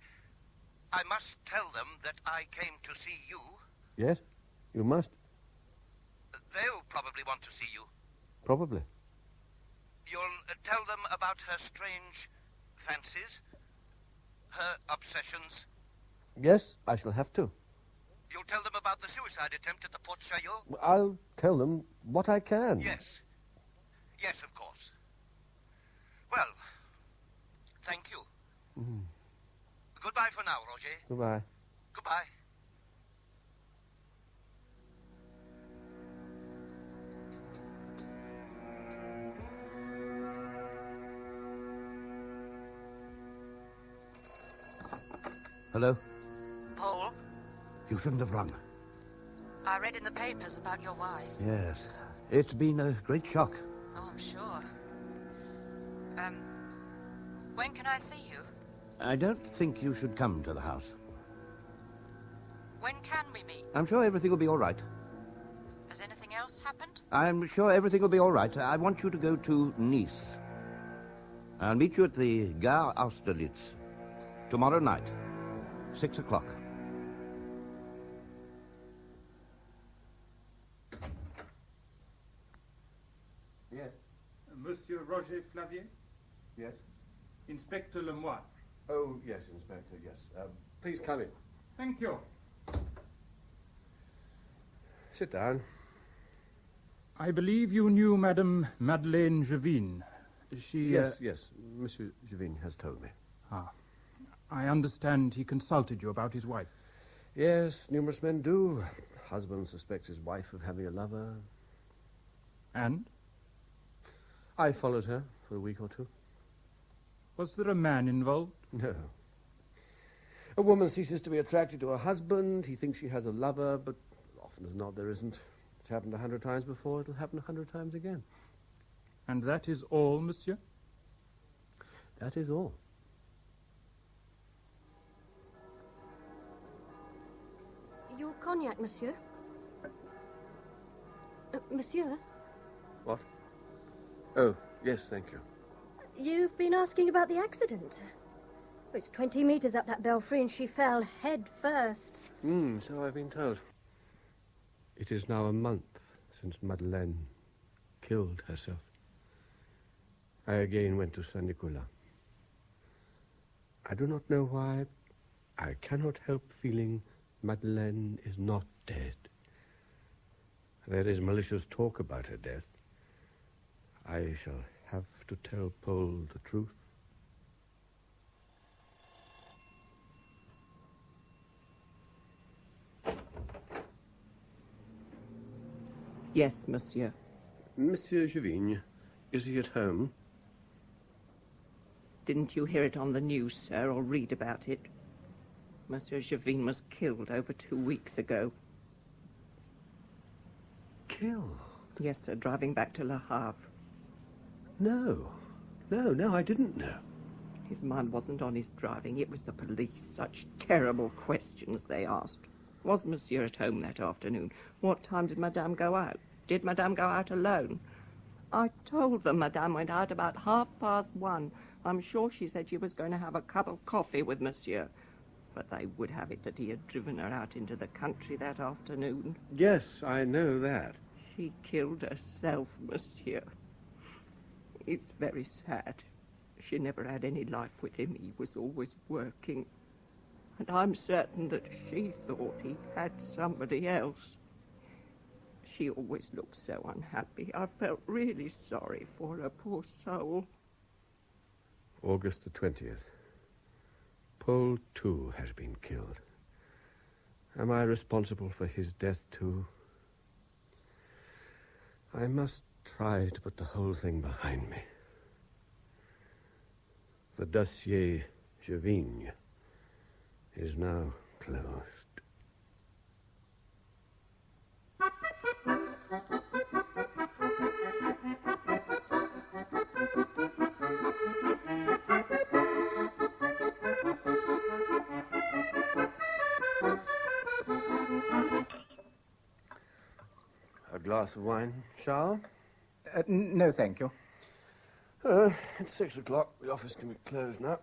I must tell them that I came to see you. Yes, you must. They'll probably want to see you. Probably. You'll tell them about her strange fancies, her obsessions. Yes, I shall have to. You'll tell them about the suicide attempt at the Porte Chaillot? I'll tell them what I can. Yes. Yes, of course. Well, thank you. Mm. Goodbye for now, Roger. Goodbye. Goodbye. Hello? Paul, You shouldn't have rung. I read in the papers about your wife. Yes. It's been a great shock. Oh, I'm sure. When can I see you? I don't think you should come to the house. When can we meet? I'm sure everything will be all right. Has anything else happened? I'm sure everything will be all right. I want you to go to Nice. I'll meet you at the Gare Austerlitz tomorrow night, 6 o'clock. Yes. Monsieur Roger Flavier? Yes. Inspector Lemoine. Oh, yes, Inspector, yes. Please come in. Thank you. Sit down. I believe you knew Madame Madeleine Jevin. She... Yes, Monsieur Jevin has told me. Ah. I understand he consulted you about his wife. Yes, numerous men do. Husband suspects his wife of having a lover. And? I followed her for a week or two. Was there a man involved? No. A woman ceases to be attracted to her husband. He thinks she has a lover, but often as not there isn't. It's happened 100 times before. It'll happen 100 times again. And that is all, monsieur? That is all. Your cognac, monsieur. Monsieur? What? Oh, yes, thank you. You've been asking about the accident. It's 20 meters up that belfry and she fell head first. So I've been told. It is now a month since Madeleine killed herself. I again went to Saint Nicolas. I do not know why. I cannot help feeling Madeleine is not dead. There is malicious talk about her death. I shall have to tell Paul the truth. Yes, monsieur. Monsieur Jevin, is he at home? Didn't you hear it on the news, sir, or read about it? Monsieur Jevin was killed over 2 weeks ago. Killed? Yes, sir, driving back to Le Havre. No, I didn't know. His mind wasn't on his driving. It was the police. Such terrible questions they asked. Was monsieur at home that afternoon? What time did madame go out? Did madame go out alone? I told them madame went out about 1:30. I'm sure she said she was going to have a cup of coffee with monsieur. But they would have it that he had driven her out into the country that afternoon. Yes, I know that. She killed herself, monsieur. It's very sad. She never had any life with him. He was always working. And I'm certain that she thought he had somebody else. She always looked so unhappy. I felt really sorry for her, poor soul. August the 20th. Paul, too, has been killed. Am I responsible for his death, too? I must try to put the whole thing behind me. The dossier Jevin is now closed. A glass of wine, Charles? No, thank you. It's 6 o'clock. The office can be closed now.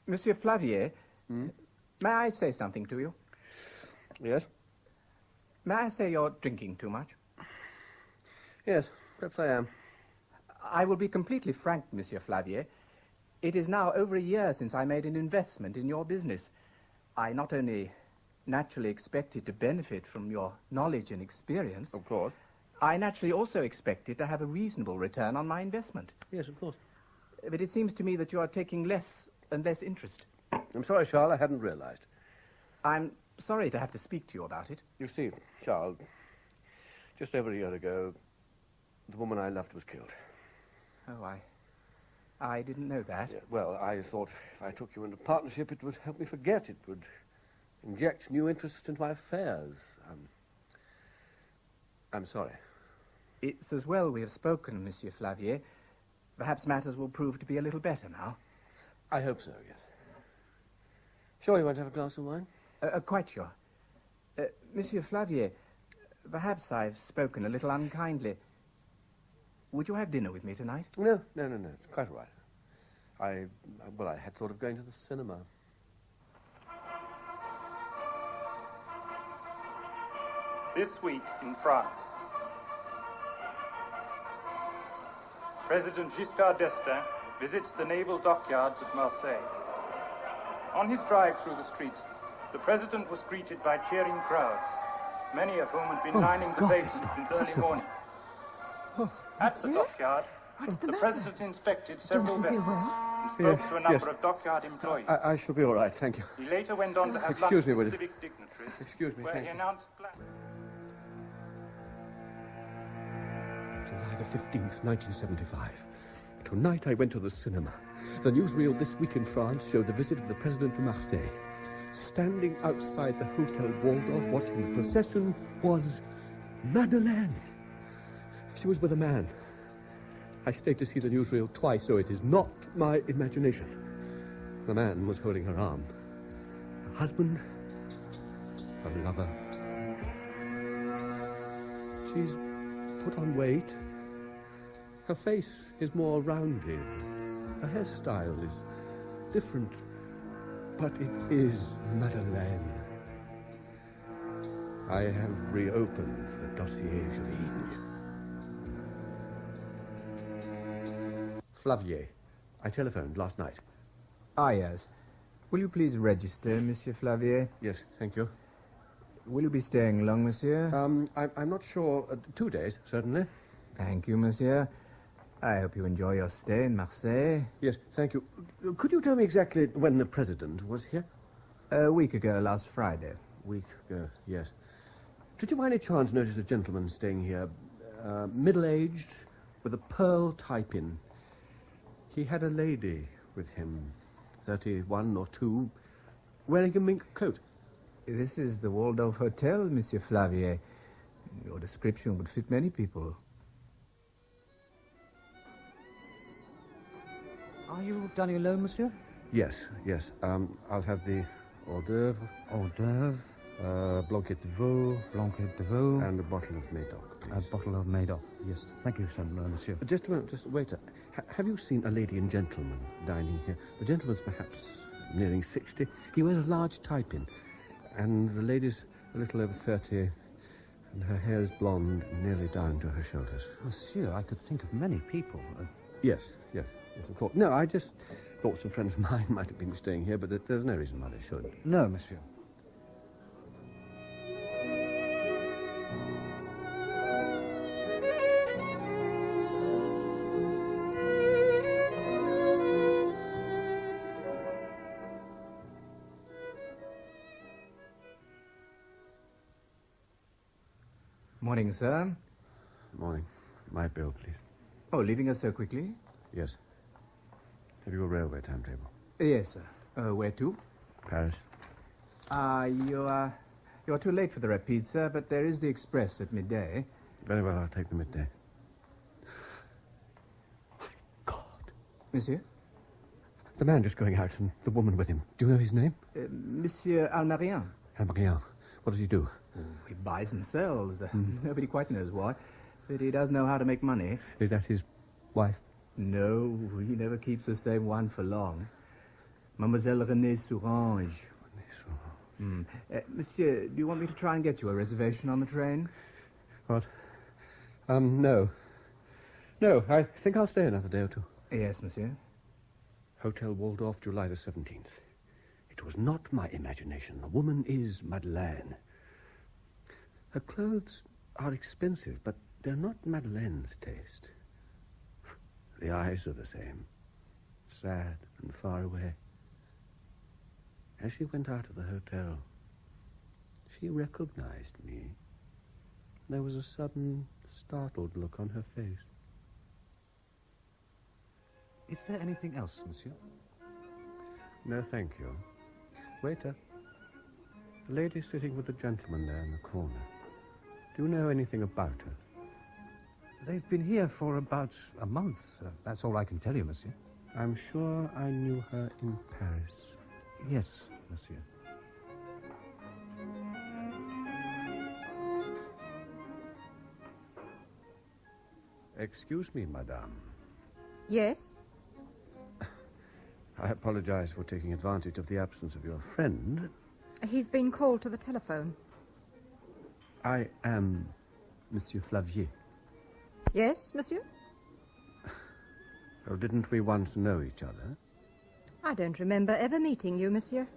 Monsieur Flavier, may I say something to you? Yes? May I say you're drinking too much? Yes, perhaps I am. I will be completely frank, Monsieur Flavier. It is now over a year since I made an investment in your business. I not only naturally expected to benefit from your knowledge and experience... Of course. I naturally also expected to have a reasonable return on my investment. Yes, of course. But it seems to me that you are taking less and less interest. I'm sorry, Charles, I hadn't realized. I'm sorry to have to speak to you about it. You see, Charles, just over a year ago, the woman I loved was killed. Oh, I didn't know that. Yeah, well, I thought if I took you into partnership, it would help me forget. It would inject new interest into my affairs. I'm sorry. It's as well we have spoken, Monsieur Flavier. Perhaps matters will prove to be a little better now. I hope so, yes. Sure you won't have a glass of wine? Quite sure. Monsieur Flavier, perhaps I've spoken a little unkindly. Would you have dinner with me tonight? No. It's quite all right. I had thought of going to the cinema. This week in France. President Giscard d'Estaing visits the naval dockyards at Marseille. On his drive through the streets, the President was greeted by cheering crowds, many of whom had been lining the pavement since early morning. At the dockyard, the President inspected several vessels and spoke to a number of dockyard employees. I shall be all right, thank you. He later went on to have Excuse lunch me, with will you? civic dignitaries, Excuse me, where thank he you. announced plans. July the 15th, 1975. Tonight I went to the cinema. The newsreel This Week in France showed the visit of the President to Marseille. Standing outside the Hotel Waldorf watching the procession was Madeleine. She was with a man. I stayed to see the newsreel twice, so it is not my imagination. The man was holding her arm. Her husband, her lover. She's put on weight. Her face is more rounded. Her hairstyle is different. But it is Madeleine. I have reopened the dossier Jenkins. Flavier. I telephoned last night. Ah, yes. Will you please register, Monsieur Flavier? Yes, thank you. Will you be staying long, Monsieur? I'm not sure. 2 days, certainly. Thank you, Monsieur. I hope you enjoy your stay in Marseille. Yes, thank you. Could you tell me exactly when the President was here? A week ago, last Friday. Week ago, yes. Did you by any chance notice a gentleman staying here, middle-aged, with a pearl tie-pin? He had a lady with him, 31 or 2, wearing a mink coat. This is the Waldorf Hotel, Monsieur Flavier. Your description would fit many people. Are you dining alone, monsieur? Yes, yes. I'll have the hors d'oeuvre. Hors d'oeuvre. Blanquette de veau. Blanquette de veau. And a bottle of Médoc, please. A bottle of Médoc. Yes, thank you, monsieur. Just a moment, just wait. Have you seen a lady and gentleman dining here? The gentleman's perhaps nearing 60. He wears a large tie-pin. And the lady's a little over 30. And her hair is blonde, nearly down to her shoulders. Monsieur, I could think of many people. Yes, of course. No, I just thought some friends of mine might have been staying here, but there's no reason why they should. No, monsieur. Morning, sir. Morning. My bill, please. Oh, leaving us so quickly? Yes. Have you a railway timetable? Yes, sir. Where to? Paris. You're too late for the rapide, sir, but there is the express at midday. Very well, I'll take the midday. My God. Monsieur? The man just going out and the woman with him. Do you know his name? Monsieur Almarien. Almarien. What does he do? Oh, he buys and sells. Nobody quite knows what, but he does know how to make money. Is that his wife? No, he never keeps the same one for long. Mademoiselle Renée Sourange. Monsieur, do you want me to try and get you a reservation on the train? What? No. No, I think I'll stay another day or two. Yes, monsieur. Hotel Waldorf, July the 17th. It was not my imagination. The woman is Madeleine. Her clothes are expensive, but they're not Madeleine's taste. The eyes are the same, sad and far away. As she went out of the hotel, she recognized me. There was a sudden, startled look on her face. Is there anything else, monsieur? No, thank you. Waiter. The lady sitting with the gentleman there in the corner. Do you know anything about her? They've been here for about a month. That's all I can tell you, monsieur. I'm sure I knew her in Paris. Yes, monsieur. Excuse me, madame. Yes? I apologize for taking advantage of the absence of your friend. He's been called to the telephone. I am Monsieur Flavier. Yes, monsieur? Oh, didn't we once know each other? I don't remember ever meeting you, monsieur.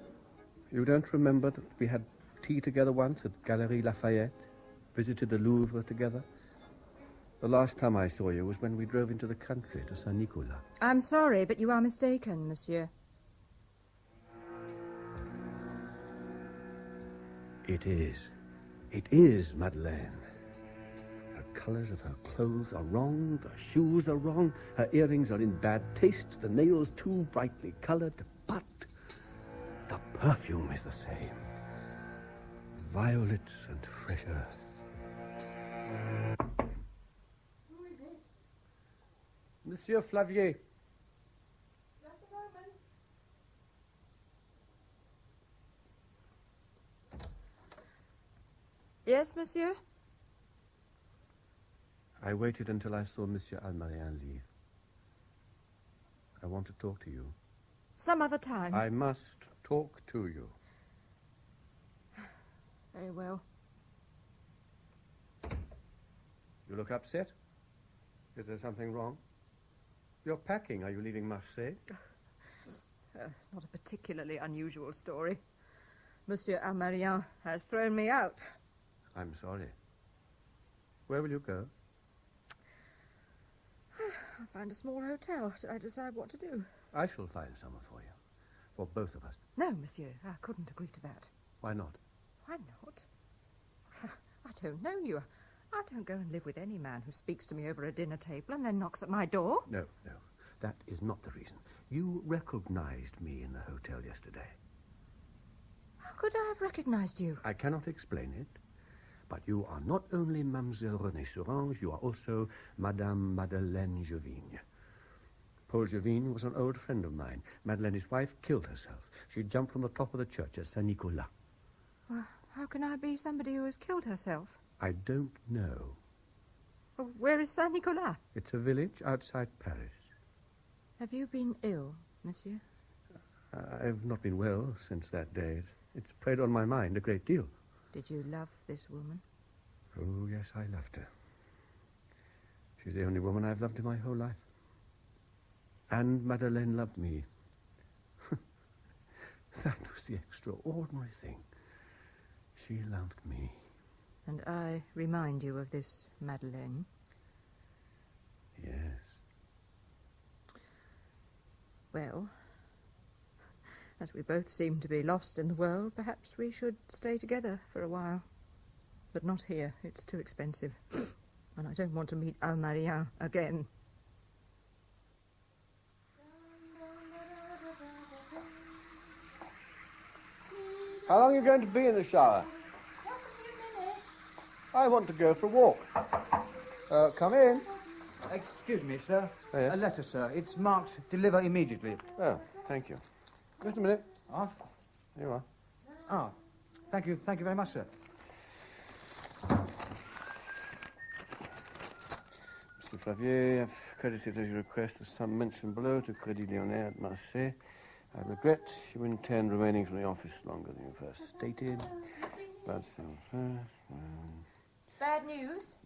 You don't remember that we had tea together once at Galerie Lafayette? Visited the Louvre together? The last time I saw you was when we drove into the country to Saint-Nicolas. I'm sorry, but you are mistaken, monsieur. It is Madeleine. Her colours of her clothes are wrong, the shoes are wrong, her earrings are in bad taste, the nails too brightly coloured, but the perfume is the same. Violets and fresh earth. Who is it? Monsieur Flavier. Just a moment. Yes, monsieur? I waited until I saw Monsieur Almarien leave. I want to talk to you. Some other time. I must talk to you. Very well. You look upset? Is there something wrong? You're packing. Are you leaving Marseille? It's not a particularly unusual story. Monsieur Almarien has thrown me out. I'm sorry. Where will you go? I'll find a small hotel till I decide what to do. I shall find somewhere for you. For both of us. No, monsieur, I couldn't agree to that. Why not? Why not? I don't know you. I don't go and live with any man who speaks to me over a dinner table and then knocks at my door. No. That is not the reason. You recognized me in the hotel yesterday. How could I have recognized you? I cannot explain it, but you are not only Mademoiselle Renée Sourange, you are also Madame Madeleine Jovigne. Paul Jovigne was an old friend of mine. Madeleine, his wife, killed herself. She jumped from the top of the church at Saint-Nicolas. Well, how can I be somebody who has killed herself? I don't know. Well, where is Saint-Nicolas? It's a village outside Paris. Have you been ill, monsieur? I've not been well since that day. It's preyed on my mind a great deal. Did you love this woman? Oh, yes, I loved her. She's the only woman I've loved in my whole life. And Madeleine loved me. That was the extraordinary thing. She loved me. And I remind you of this Madeleine? Yes. Well, as we both seem to be lost in the world, perhaps we should stay together for a while. But not here. It's too expensive. And I don't want to meet Almarien again. How long are you going to be in the shower? Just a few minutes. I want to go for a walk. Come in. Excuse me, sir. Oh, yeah? A letter, sir. It's marked deliver immediately. Oh, thank you. Just a minute. Ah? Here you are. Ah, thank you very much, sir. Mr. Flavier, I've credited as your request the sum mentioned below to Crédit Lyonnais at Marseille. I regret you intend remaining from the office longer than you first stated. But Bad news?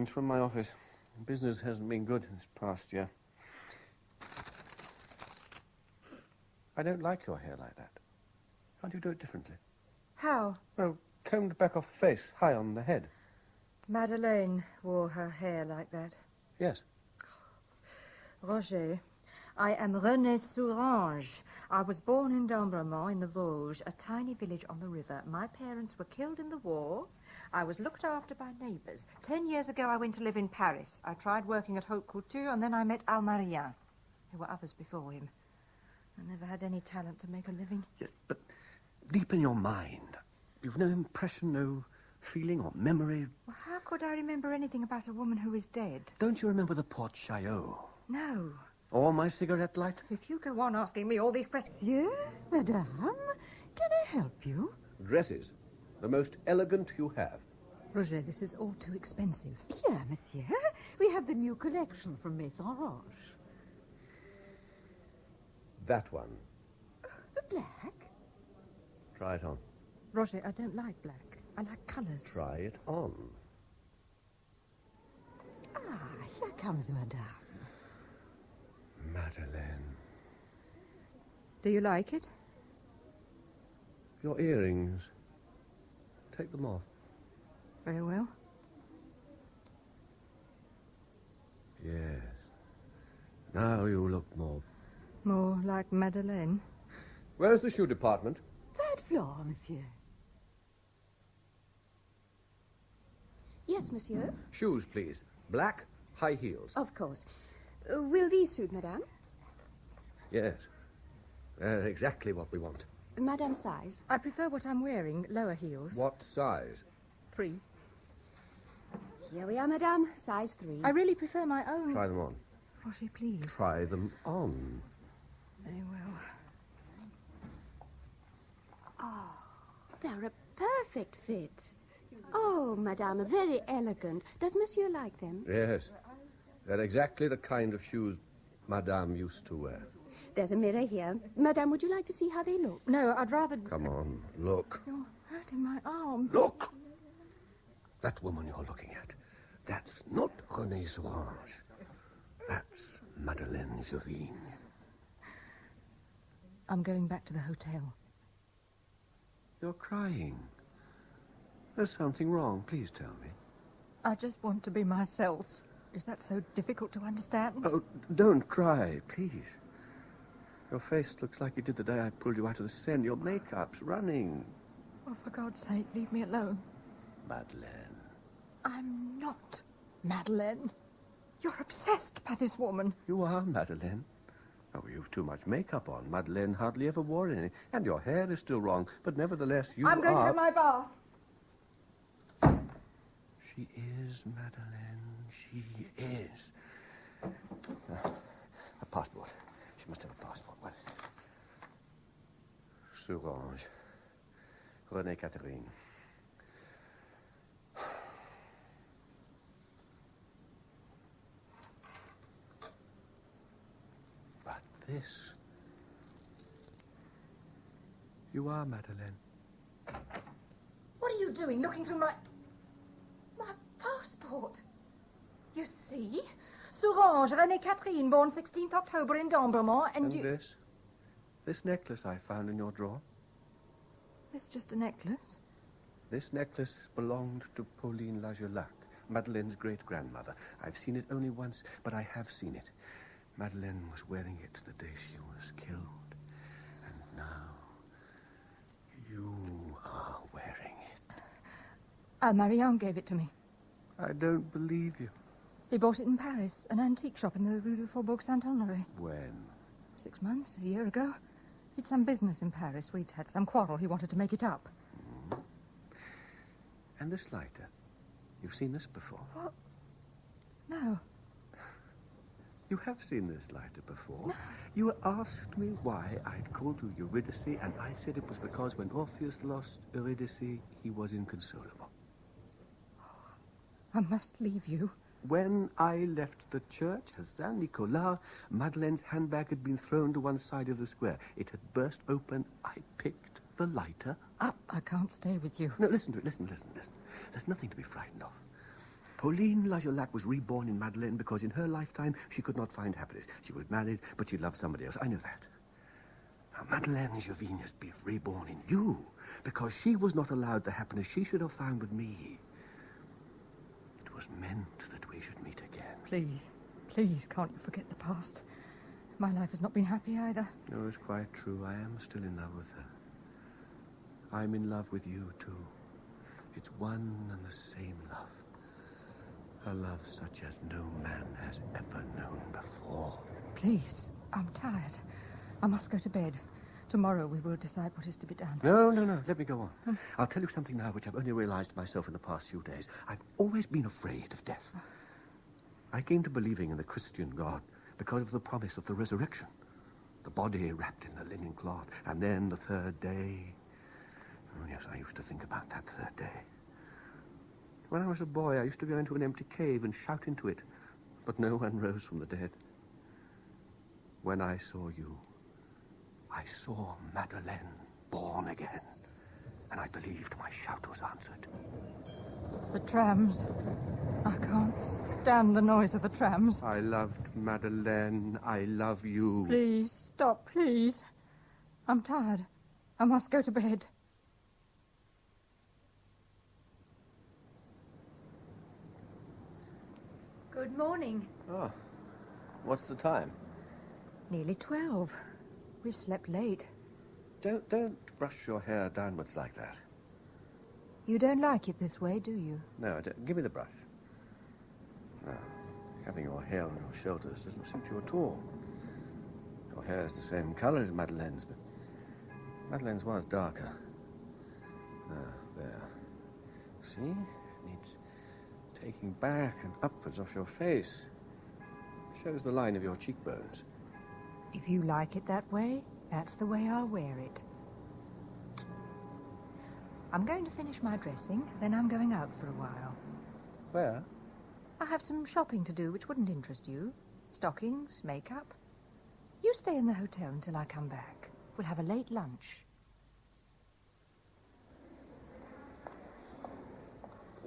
It's from my office. Business hasn't been good this past year. I don't like your hair like that. Can't you do it differently? How? Well, combed back off the face, high on the head. Madeleine wore her hair like that. Yes. Roger, I am Renée Sourange. I was born in Dombremont in the Vosges, a tiny village on the river. My parents were killed in the war. I was looked after by neighbours. 10 years ago, I went to live in Paris. I tried working at Haute Couture, and then I met Almarien. There were others before him. I never had any talent to make a living. Yes, but deep in your mind, you've no impression, no feeling or memory. Well, how could I remember anything about a woman who is dead? Don't you remember the Porte Chaillot? No. Or my cigarette lighter? If you go on asking me all these questions... Monsieur, madame, can I help you? Dresses. The most elegant you have. Roger, this is all too expensive. Bien, monsieur. We have the new collection from Maison Roche. That one. The black? Try it on. Roger, I don't like black. I like colours. Try it on. Ah, here comes madame. Madeleine. Do you like it? Your earrings. Take them off. Very well. Yes. Now you look more... More like Madeleine. Where's the shoe department? Third floor, monsieur. Yes, monsieur. Shoes, please. Black, high heels. Of course. Will these suit, madame? Yes. Exactly what we want. Madame's size? I prefer what I'm wearing, lower heels. What size? 3. Here we are, madame. Size 3. I really prefer my own... Try them on. Roger, please. Try them on. Very well. Oh, they're a perfect fit. Oh, madame, very elegant. Does monsieur like them? Yes. They're exactly the kind of shoes Madame used to wear. There's a mirror here. Madame, would you like to see how they look? No, I'd rather... Come on, look. You're hurting my arm. Look! That woman you're looking at, that's not Renée Sourange. That's Madeleine Jovine. I'm going back to the hotel. You're crying. There's something wrong. Please tell me. I just want to be myself. Is that so difficult to understand? Oh, don't cry, please. Your face looks like it did the day I pulled you out of the Seine. Your makeup's running. Oh, for God's sake, leave me alone. Madeleine. I'm not Madeleine. You're obsessed by this woman. You are Madeleine. Oh, you've too much makeup on. Madeleine hardly ever wore any. And your hair is still wrong. But nevertheless, you are... I'm going to have my bath. She is Madeleine. She is. A passport. She must have a passport. What? Sourange. Renée Catherine. But this... You are Madeleine. What are you doing, looking through my passport? You see? Sourange, Renée Catherine, born 16th October in Dombremont, and you... this? This necklace I found in your drawer. This just a necklace? This necklace belonged to Pauline Narcejac, Madeleine's great-grandmother. I've seen it only once, but I have seen it. Madeleine was wearing it the day she was killed. And now, you are wearing it. Marianne gave it to me. I don't believe you. He bought it in Paris, an antique shop in the Rue du Faubourg Saint-Honoré. When? 6 months, a year ago. He'd some business in Paris. We'd had some quarrel. He wanted to make it up. And this lighter? You've seen this before? What? No. You have seen this lighter before. No. You asked me why I'd called you Eurydice, and I said it was because when Orpheus lost Eurydice, he was inconsolable. I must leave you. When I left the church at Saint-Nicolas, Madeleine's handbag had been thrown to one side of the square. It had burst open. I picked the lighter up. I can't stay with you. No, listen to it. Listen. There's nothing to be frightened of. Pauline Narcejac was reborn in Madeleine because in her lifetime she could not find happiness. She was married, but she loved somebody else. I know that. Now, Madeleine Jovine has been reborn in you because she was not allowed the happiness she should have found with me. It was meant that we should meet again. Please, can't you forget the past? My life has not been happy either. No, it's quite true. I am still in love with her. I'm in love with you, too. It's one and the same love. A love such as no man has ever known before. Please, I'm tired. I must go to bed. Tomorrow we will decide what is to be done. No. Let me go on. I'll tell you something now which I've only realized myself in the past few days. I've always been afraid of death. I came to believing in the Christian God because of the promise of the resurrection. The body wrapped in the linen cloth, and then the third day. Oh, yes, I used to think about that third day. When I was a boy, I used to go into an empty cave and shout into it, but no one rose from the dead. When I saw you, I saw Madeleine born again, and I believed my shout was answered. The trams. I can't stand the noise of the trams. I loved Madeleine. I love you. Please, stop, please. I'm tired. I must go to bed. Good morning. Oh, what's the time? Nearly 12. We've slept late. Don't brush your hair downwards like that. You don't like it this way, do you? No, I don't. Give me the brush. No, having your hair on your shoulders doesn't suit you at all. Your hair is the same colour as Madeleine's, but Madeleine's was darker. There. See? It needs taking back and upwards off your face. Shows the line of your cheekbones. If you like it that way, that's the way I'll wear it. I'm going to finish my dressing, then I'm going out for a while. Where? I have some shopping to do which wouldn't interest you. Stockings, makeup. You stay in the hotel until I come back. We'll have a late lunch.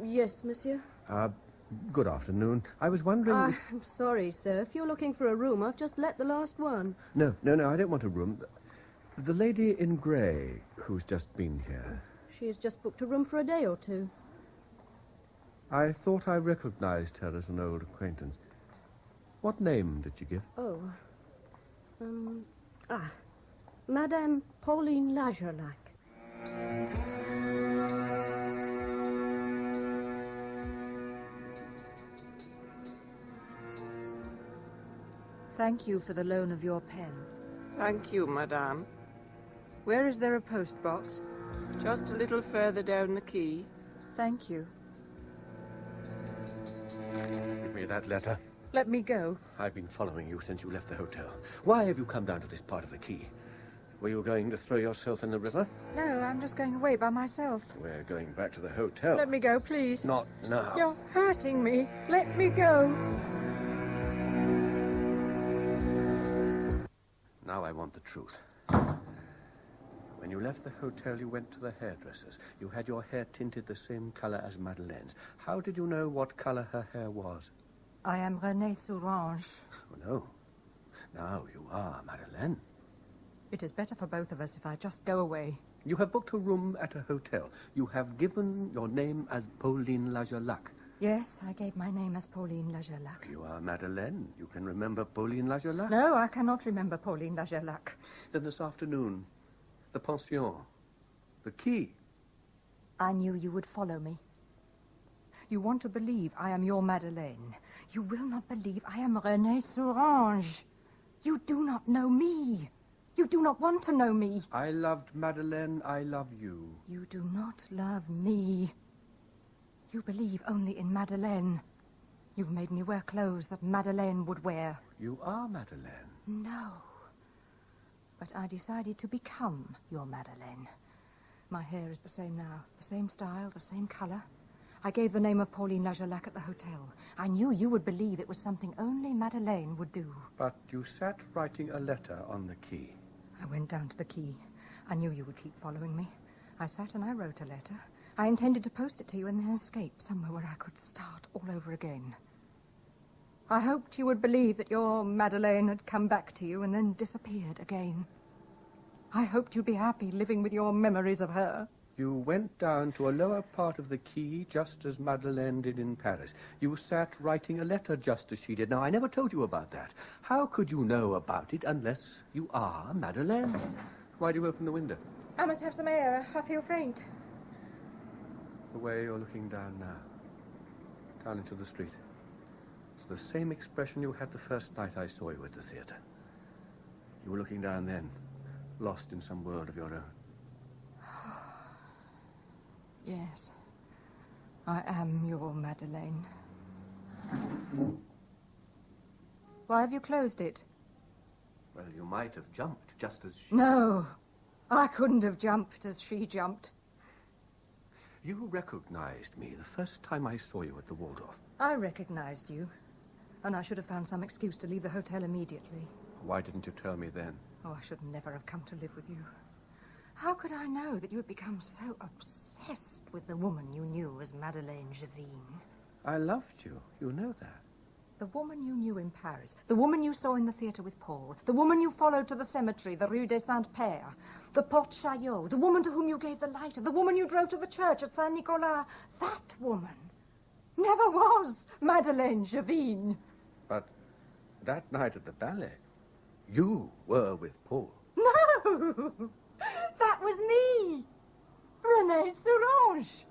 Yes, monsieur? Good afternoon. I was wondering... I'm sorry, sir. If you're looking for a room, I've just let the last one. No, I don't want a room. The lady in grey who's just been here. She's just booked a room for a day or two. I thought I recognized her as an old acquaintance. What name did she give? Oh. Madame Pauline Narcejac. Thank you for the loan of your pen. Thank you, madame. Where is there a post box? Just a little further down the quay. Thank you. Give me that letter. Let me go. I've been following you since you left the hotel. Why have you come down to this part of the quay? Were you going to throw yourself in the river? No, I'm just going away by myself. We're going back to the hotel. Let me go, please. Not now. You're hurting me. Let me go. Now I want the truth. When you left the hotel, you went to the hairdresser's. You had your hair tinted the same colour as Madeleine's. How did you know what colour her hair was? I am Renée Sourange. Oh, no. Now you are Madeleine. It is better for both of us if I just go away. You have booked a room at a hotel. You have given your name as Pauline Narcejac. Yes, I gave my name as Pauline Narcejac. You are Madeleine. You can remember Pauline Narcejac? No, I cannot remember Pauline Narcejac. Then this afternoon, the pension, the quay. I knew you would follow me. You want to believe I am your Madeleine. You will not believe I am Renée Sourange. You do not know me. You do not want to know me. I loved Madeleine. I love you. You do not love me. You believe only in Madeleine. You've made me wear clothes that Madeleine would wear. You are Madeleine. No. But I decided to become your Madeleine. My hair is the same now. The same style, the same colour. I gave the name of Pauline Narcejac at the hotel. I knew you would believe it was something only Madeleine would do. But you sat writing a letter on the quay. I went down to the quay. I knew you would keep following me. I sat and I wrote a letter. I intended to post it to you and then escape somewhere where I could start all over again. I hoped you would believe that your Madeleine had come back to you and then disappeared again. I hoped you'd be happy living with your memories of her. You went down to a lower part of the quay just as Madeleine did in Paris. You sat writing a letter just as she did. Now, I never told you about that. How could you know about it unless you are Madeleine? Why do you open the window? I must have some air. I feel faint. The way you're looking down now. Down into the street. It's the same expression you had the first night I saw you at the theatre. You were looking down then, lost in some world of your own. Yes, I am your Madeleine. Why have you closed it? Well, you might have jumped just as she... No, I couldn't have jumped as she jumped. You recognized me the first time I saw you at the Waldorf. I recognized you, and I should have found some excuse to leave the hotel immediately. Why didn't you tell me then? Oh, I should never have come to live with you. How could I know that you had become so obsessed with the woman you knew as Madeleine Javine? I loved you. You know that. The woman you knew in Paris, the woman you saw in the theatre with Paul, the woman you followed to the cemetery, the Rue des Saints-Pères, the Porte Chaillot, the woman to whom you gave the lighter, the woman you drove to the church at Saint-Nicolas, that woman never was Madeleine Javine. But that night at the ballet, you were with Paul. No! That was me! Renée Soulange!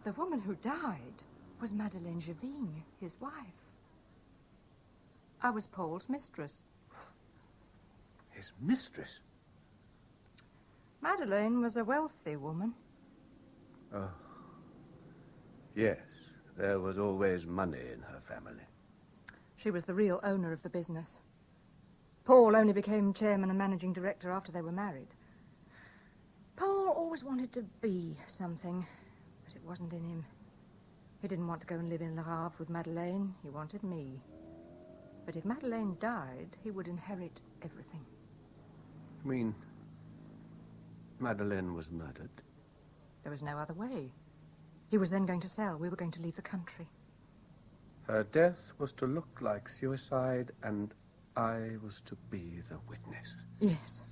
The woman who died was Madeleine Javine, his wife. I was Paul's mistress. His mistress? Madeleine was a wealthy woman. Oh. Yes, there was always money in her family. She was the real owner of the business. Paul only became chairman and managing director after they were married. Paul always wanted to be something, but it wasn't in him. He didn't want to go and live in Le Havre with Madeleine. He wanted me. But if Madeleine died, he would inherit everything. You mean Madeleine was murdered? There was no other way. He was then going to sell. We were going to leave the country. Her death was to look like suicide, and I was to be the witness. Yes.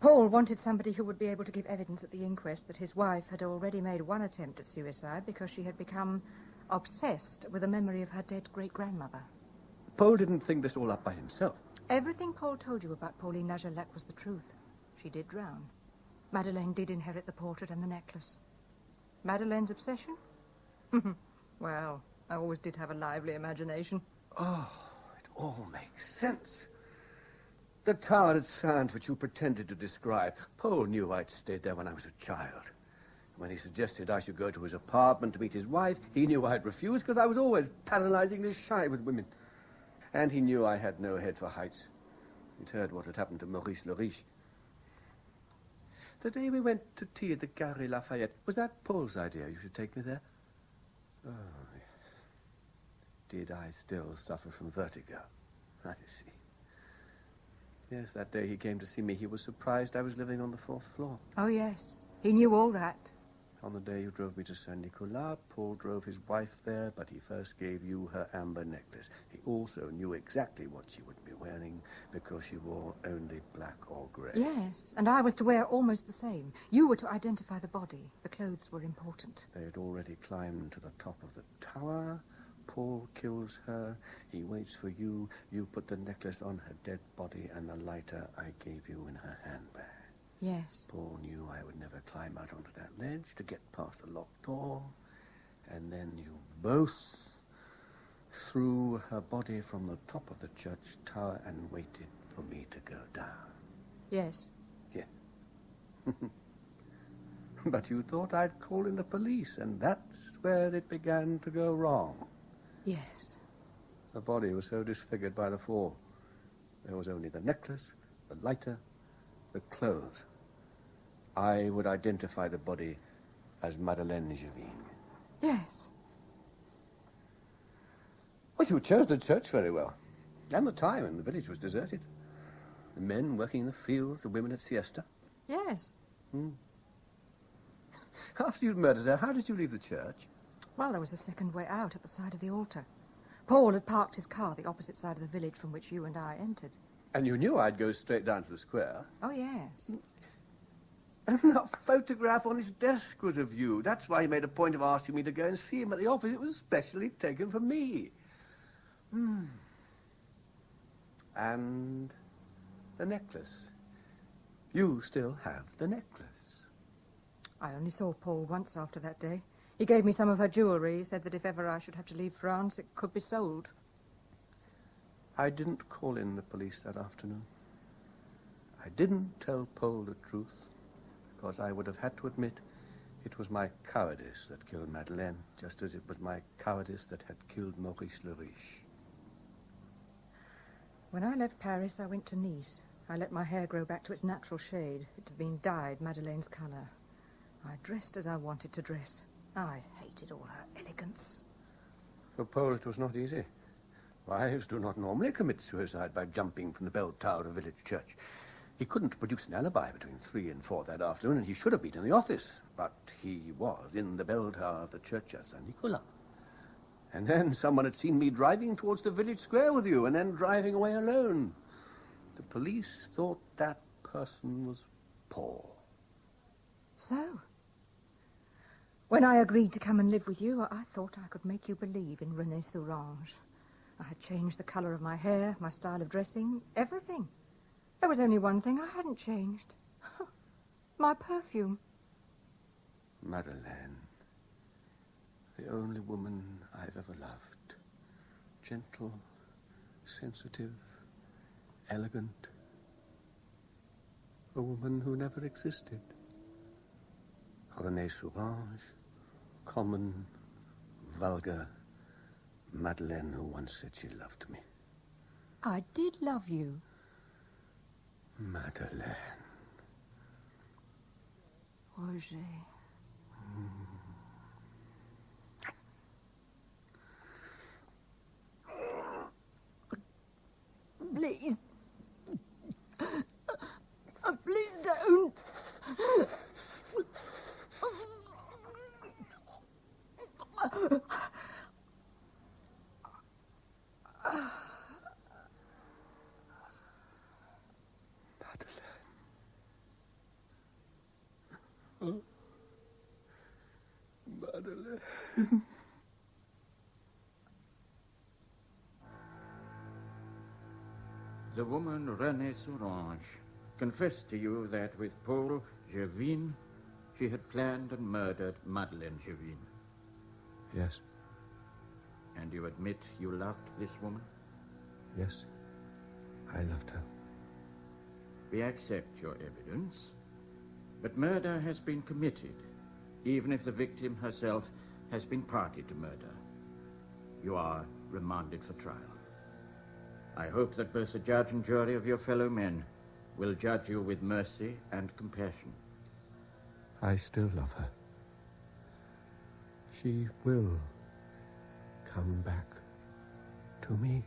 Paul wanted somebody who would be able to give evidence at the inquest that his wife had already made one attempt at suicide because she had become obsessed with the memory of her dead great-grandmother. Paul didn't think this all up by himself. Everything Paul told you about Pauline Narcejac was the truth. She did drown. Madeleine did inherit the portrait and the necklace. Madeleine's obsession? Well, I always did have a lively imagination. Oh, it all makes sense. The tower at Saint, which you pretended to describe. Paul knew I'd stayed there when I was a child. When he suggested I should go to his apartment to meet his wife, he knew I'd refuse because I was always paralyzingly shy with women. And he knew I had no head for heights. He'd heard what had happened to Maurice le Riche. The day we went to tea at the Galerie Lafayette, was that Paul's idea you should take me there? Oh, yes. Did I still suffer from vertigo? I see. Yes, that day he came to see me, he was surprised I was living on the 4th floor. Oh, yes. He knew all that. On the day you drove me to Saint-Nicolas, Paul drove his wife there, but he first gave you her amber necklace. He also knew exactly what she would be wearing because she wore only black or grey. Yes, and I was to wear almost the same. You were to identify the body. The clothes were important. They had already climbed to the top of the tower. Paul kills her. He waits for you. You put the necklace on her dead body and the lighter I gave you in her handbag. Yes. Paul knew I would never climb out onto that ledge to get past the locked door. And then you both threw her body from the top of the church tower and waited for me to go down. Yes. Yeah. But you thought I'd call in the police, and that's where it began to go wrong. Yes. The body was so disfigured by the fall. There was only the necklace, the lighter, the clothes. I would identify the body as Madeleine Javine. Yes. Well, you chose the church very well. And the time, and the village was deserted. The men working in the fields, the women at siesta. Yes. After you'd murdered her, how did you leave the church? Well, there was a second way out at the side of the altar. Paul had parked his car the opposite side of the village from which you and I entered. And you knew I'd go straight down to the square. Oh, yes. And that photograph on his desk was of you. That's why he made a point of asking me to go and see him at the office. It was specially taken for me. And the necklace. You still have the necklace. I only saw Paul once after that day. He gave me some of her jewellery. He said that if ever I should have to leave France, it could be sold. I didn't call in the police that afternoon. I didn't tell Paul the truth, because I would have had to admit it was my cowardice that killed Madeleine, just as it was my cowardice that had killed Maurice le Riche. When I left Paris, I went to Nice. I let my hair grow back to its natural shade. It had been dyed Madeleine's colour. I dressed as I wanted to dress. I hated all her elegance. For Paul, it was not easy. Wives do not normally commit suicide by jumping from the bell tower of a village church. He couldn't produce an alibi between 3 and 4 that afternoon, and he should have been in the office. But he was in the bell tower of the church of San Nicola. And then someone had seen me driving towards the village square with you, and then driving away alone. The police thought that person was Paul. So, when I agreed to come and live with you, I thought I could make you believe in René Sourange. I had changed the colour of my hair, my style of dressing, everything. There was only one thing I hadn't changed. My perfume. Madeleine. The only woman I've ever loved. Gentle, sensitive, elegant. A woman who never existed. René Sourange, common, vulgar Madeleine who once said she loved me. I did love you. Madeleine. Roger. Please. Please don't. Badel. The woman René Sourange confessed to you that with Paul Gervin, she had planned and murdered Madeleine Gervin. Yes. And you admit you loved this woman? Yes, I loved her. We accept your evidence, but murder has been committed, even if the victim herself has been party to murder. You are remanded for trial. I hope that both the judge and jury of your fellow men will judge you with mercy and compassion. I still love her. She will come back to me.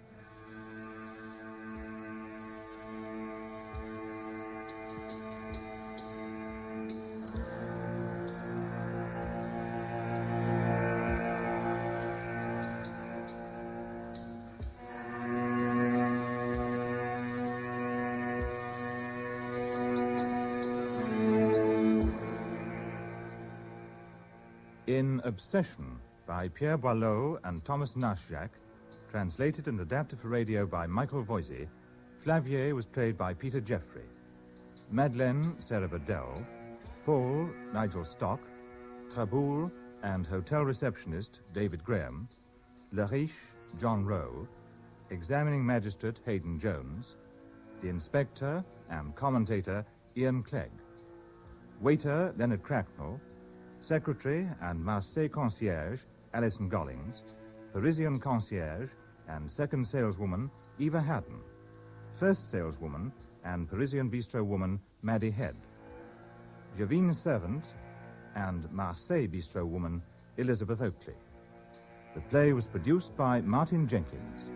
In Obsession by Pierre Boileau and Thomas Narcejac, translated and adapted for radio by Michael Voysey, Flavier was played by Peter Jeffrey. Madeleine, Sarah Badel. Paul, Nigel Stock. Traboul and hotel receptionist David Graham. Le Riche, John Rowe. Examining magistrate Hayden Jones. The inspector and commentator Ian Clegg. Waiter Leonard Cracknell. Secretary and Marseille concierge Alison Gollings. Parisian concierge and second saleswoman Eva Haddon. First saleswoman and Parisian bistro woman Maddie Head. Gervin's servant and Marseille bistro woman Elizabeth Oakley. The play was produced by Martin Jenkins.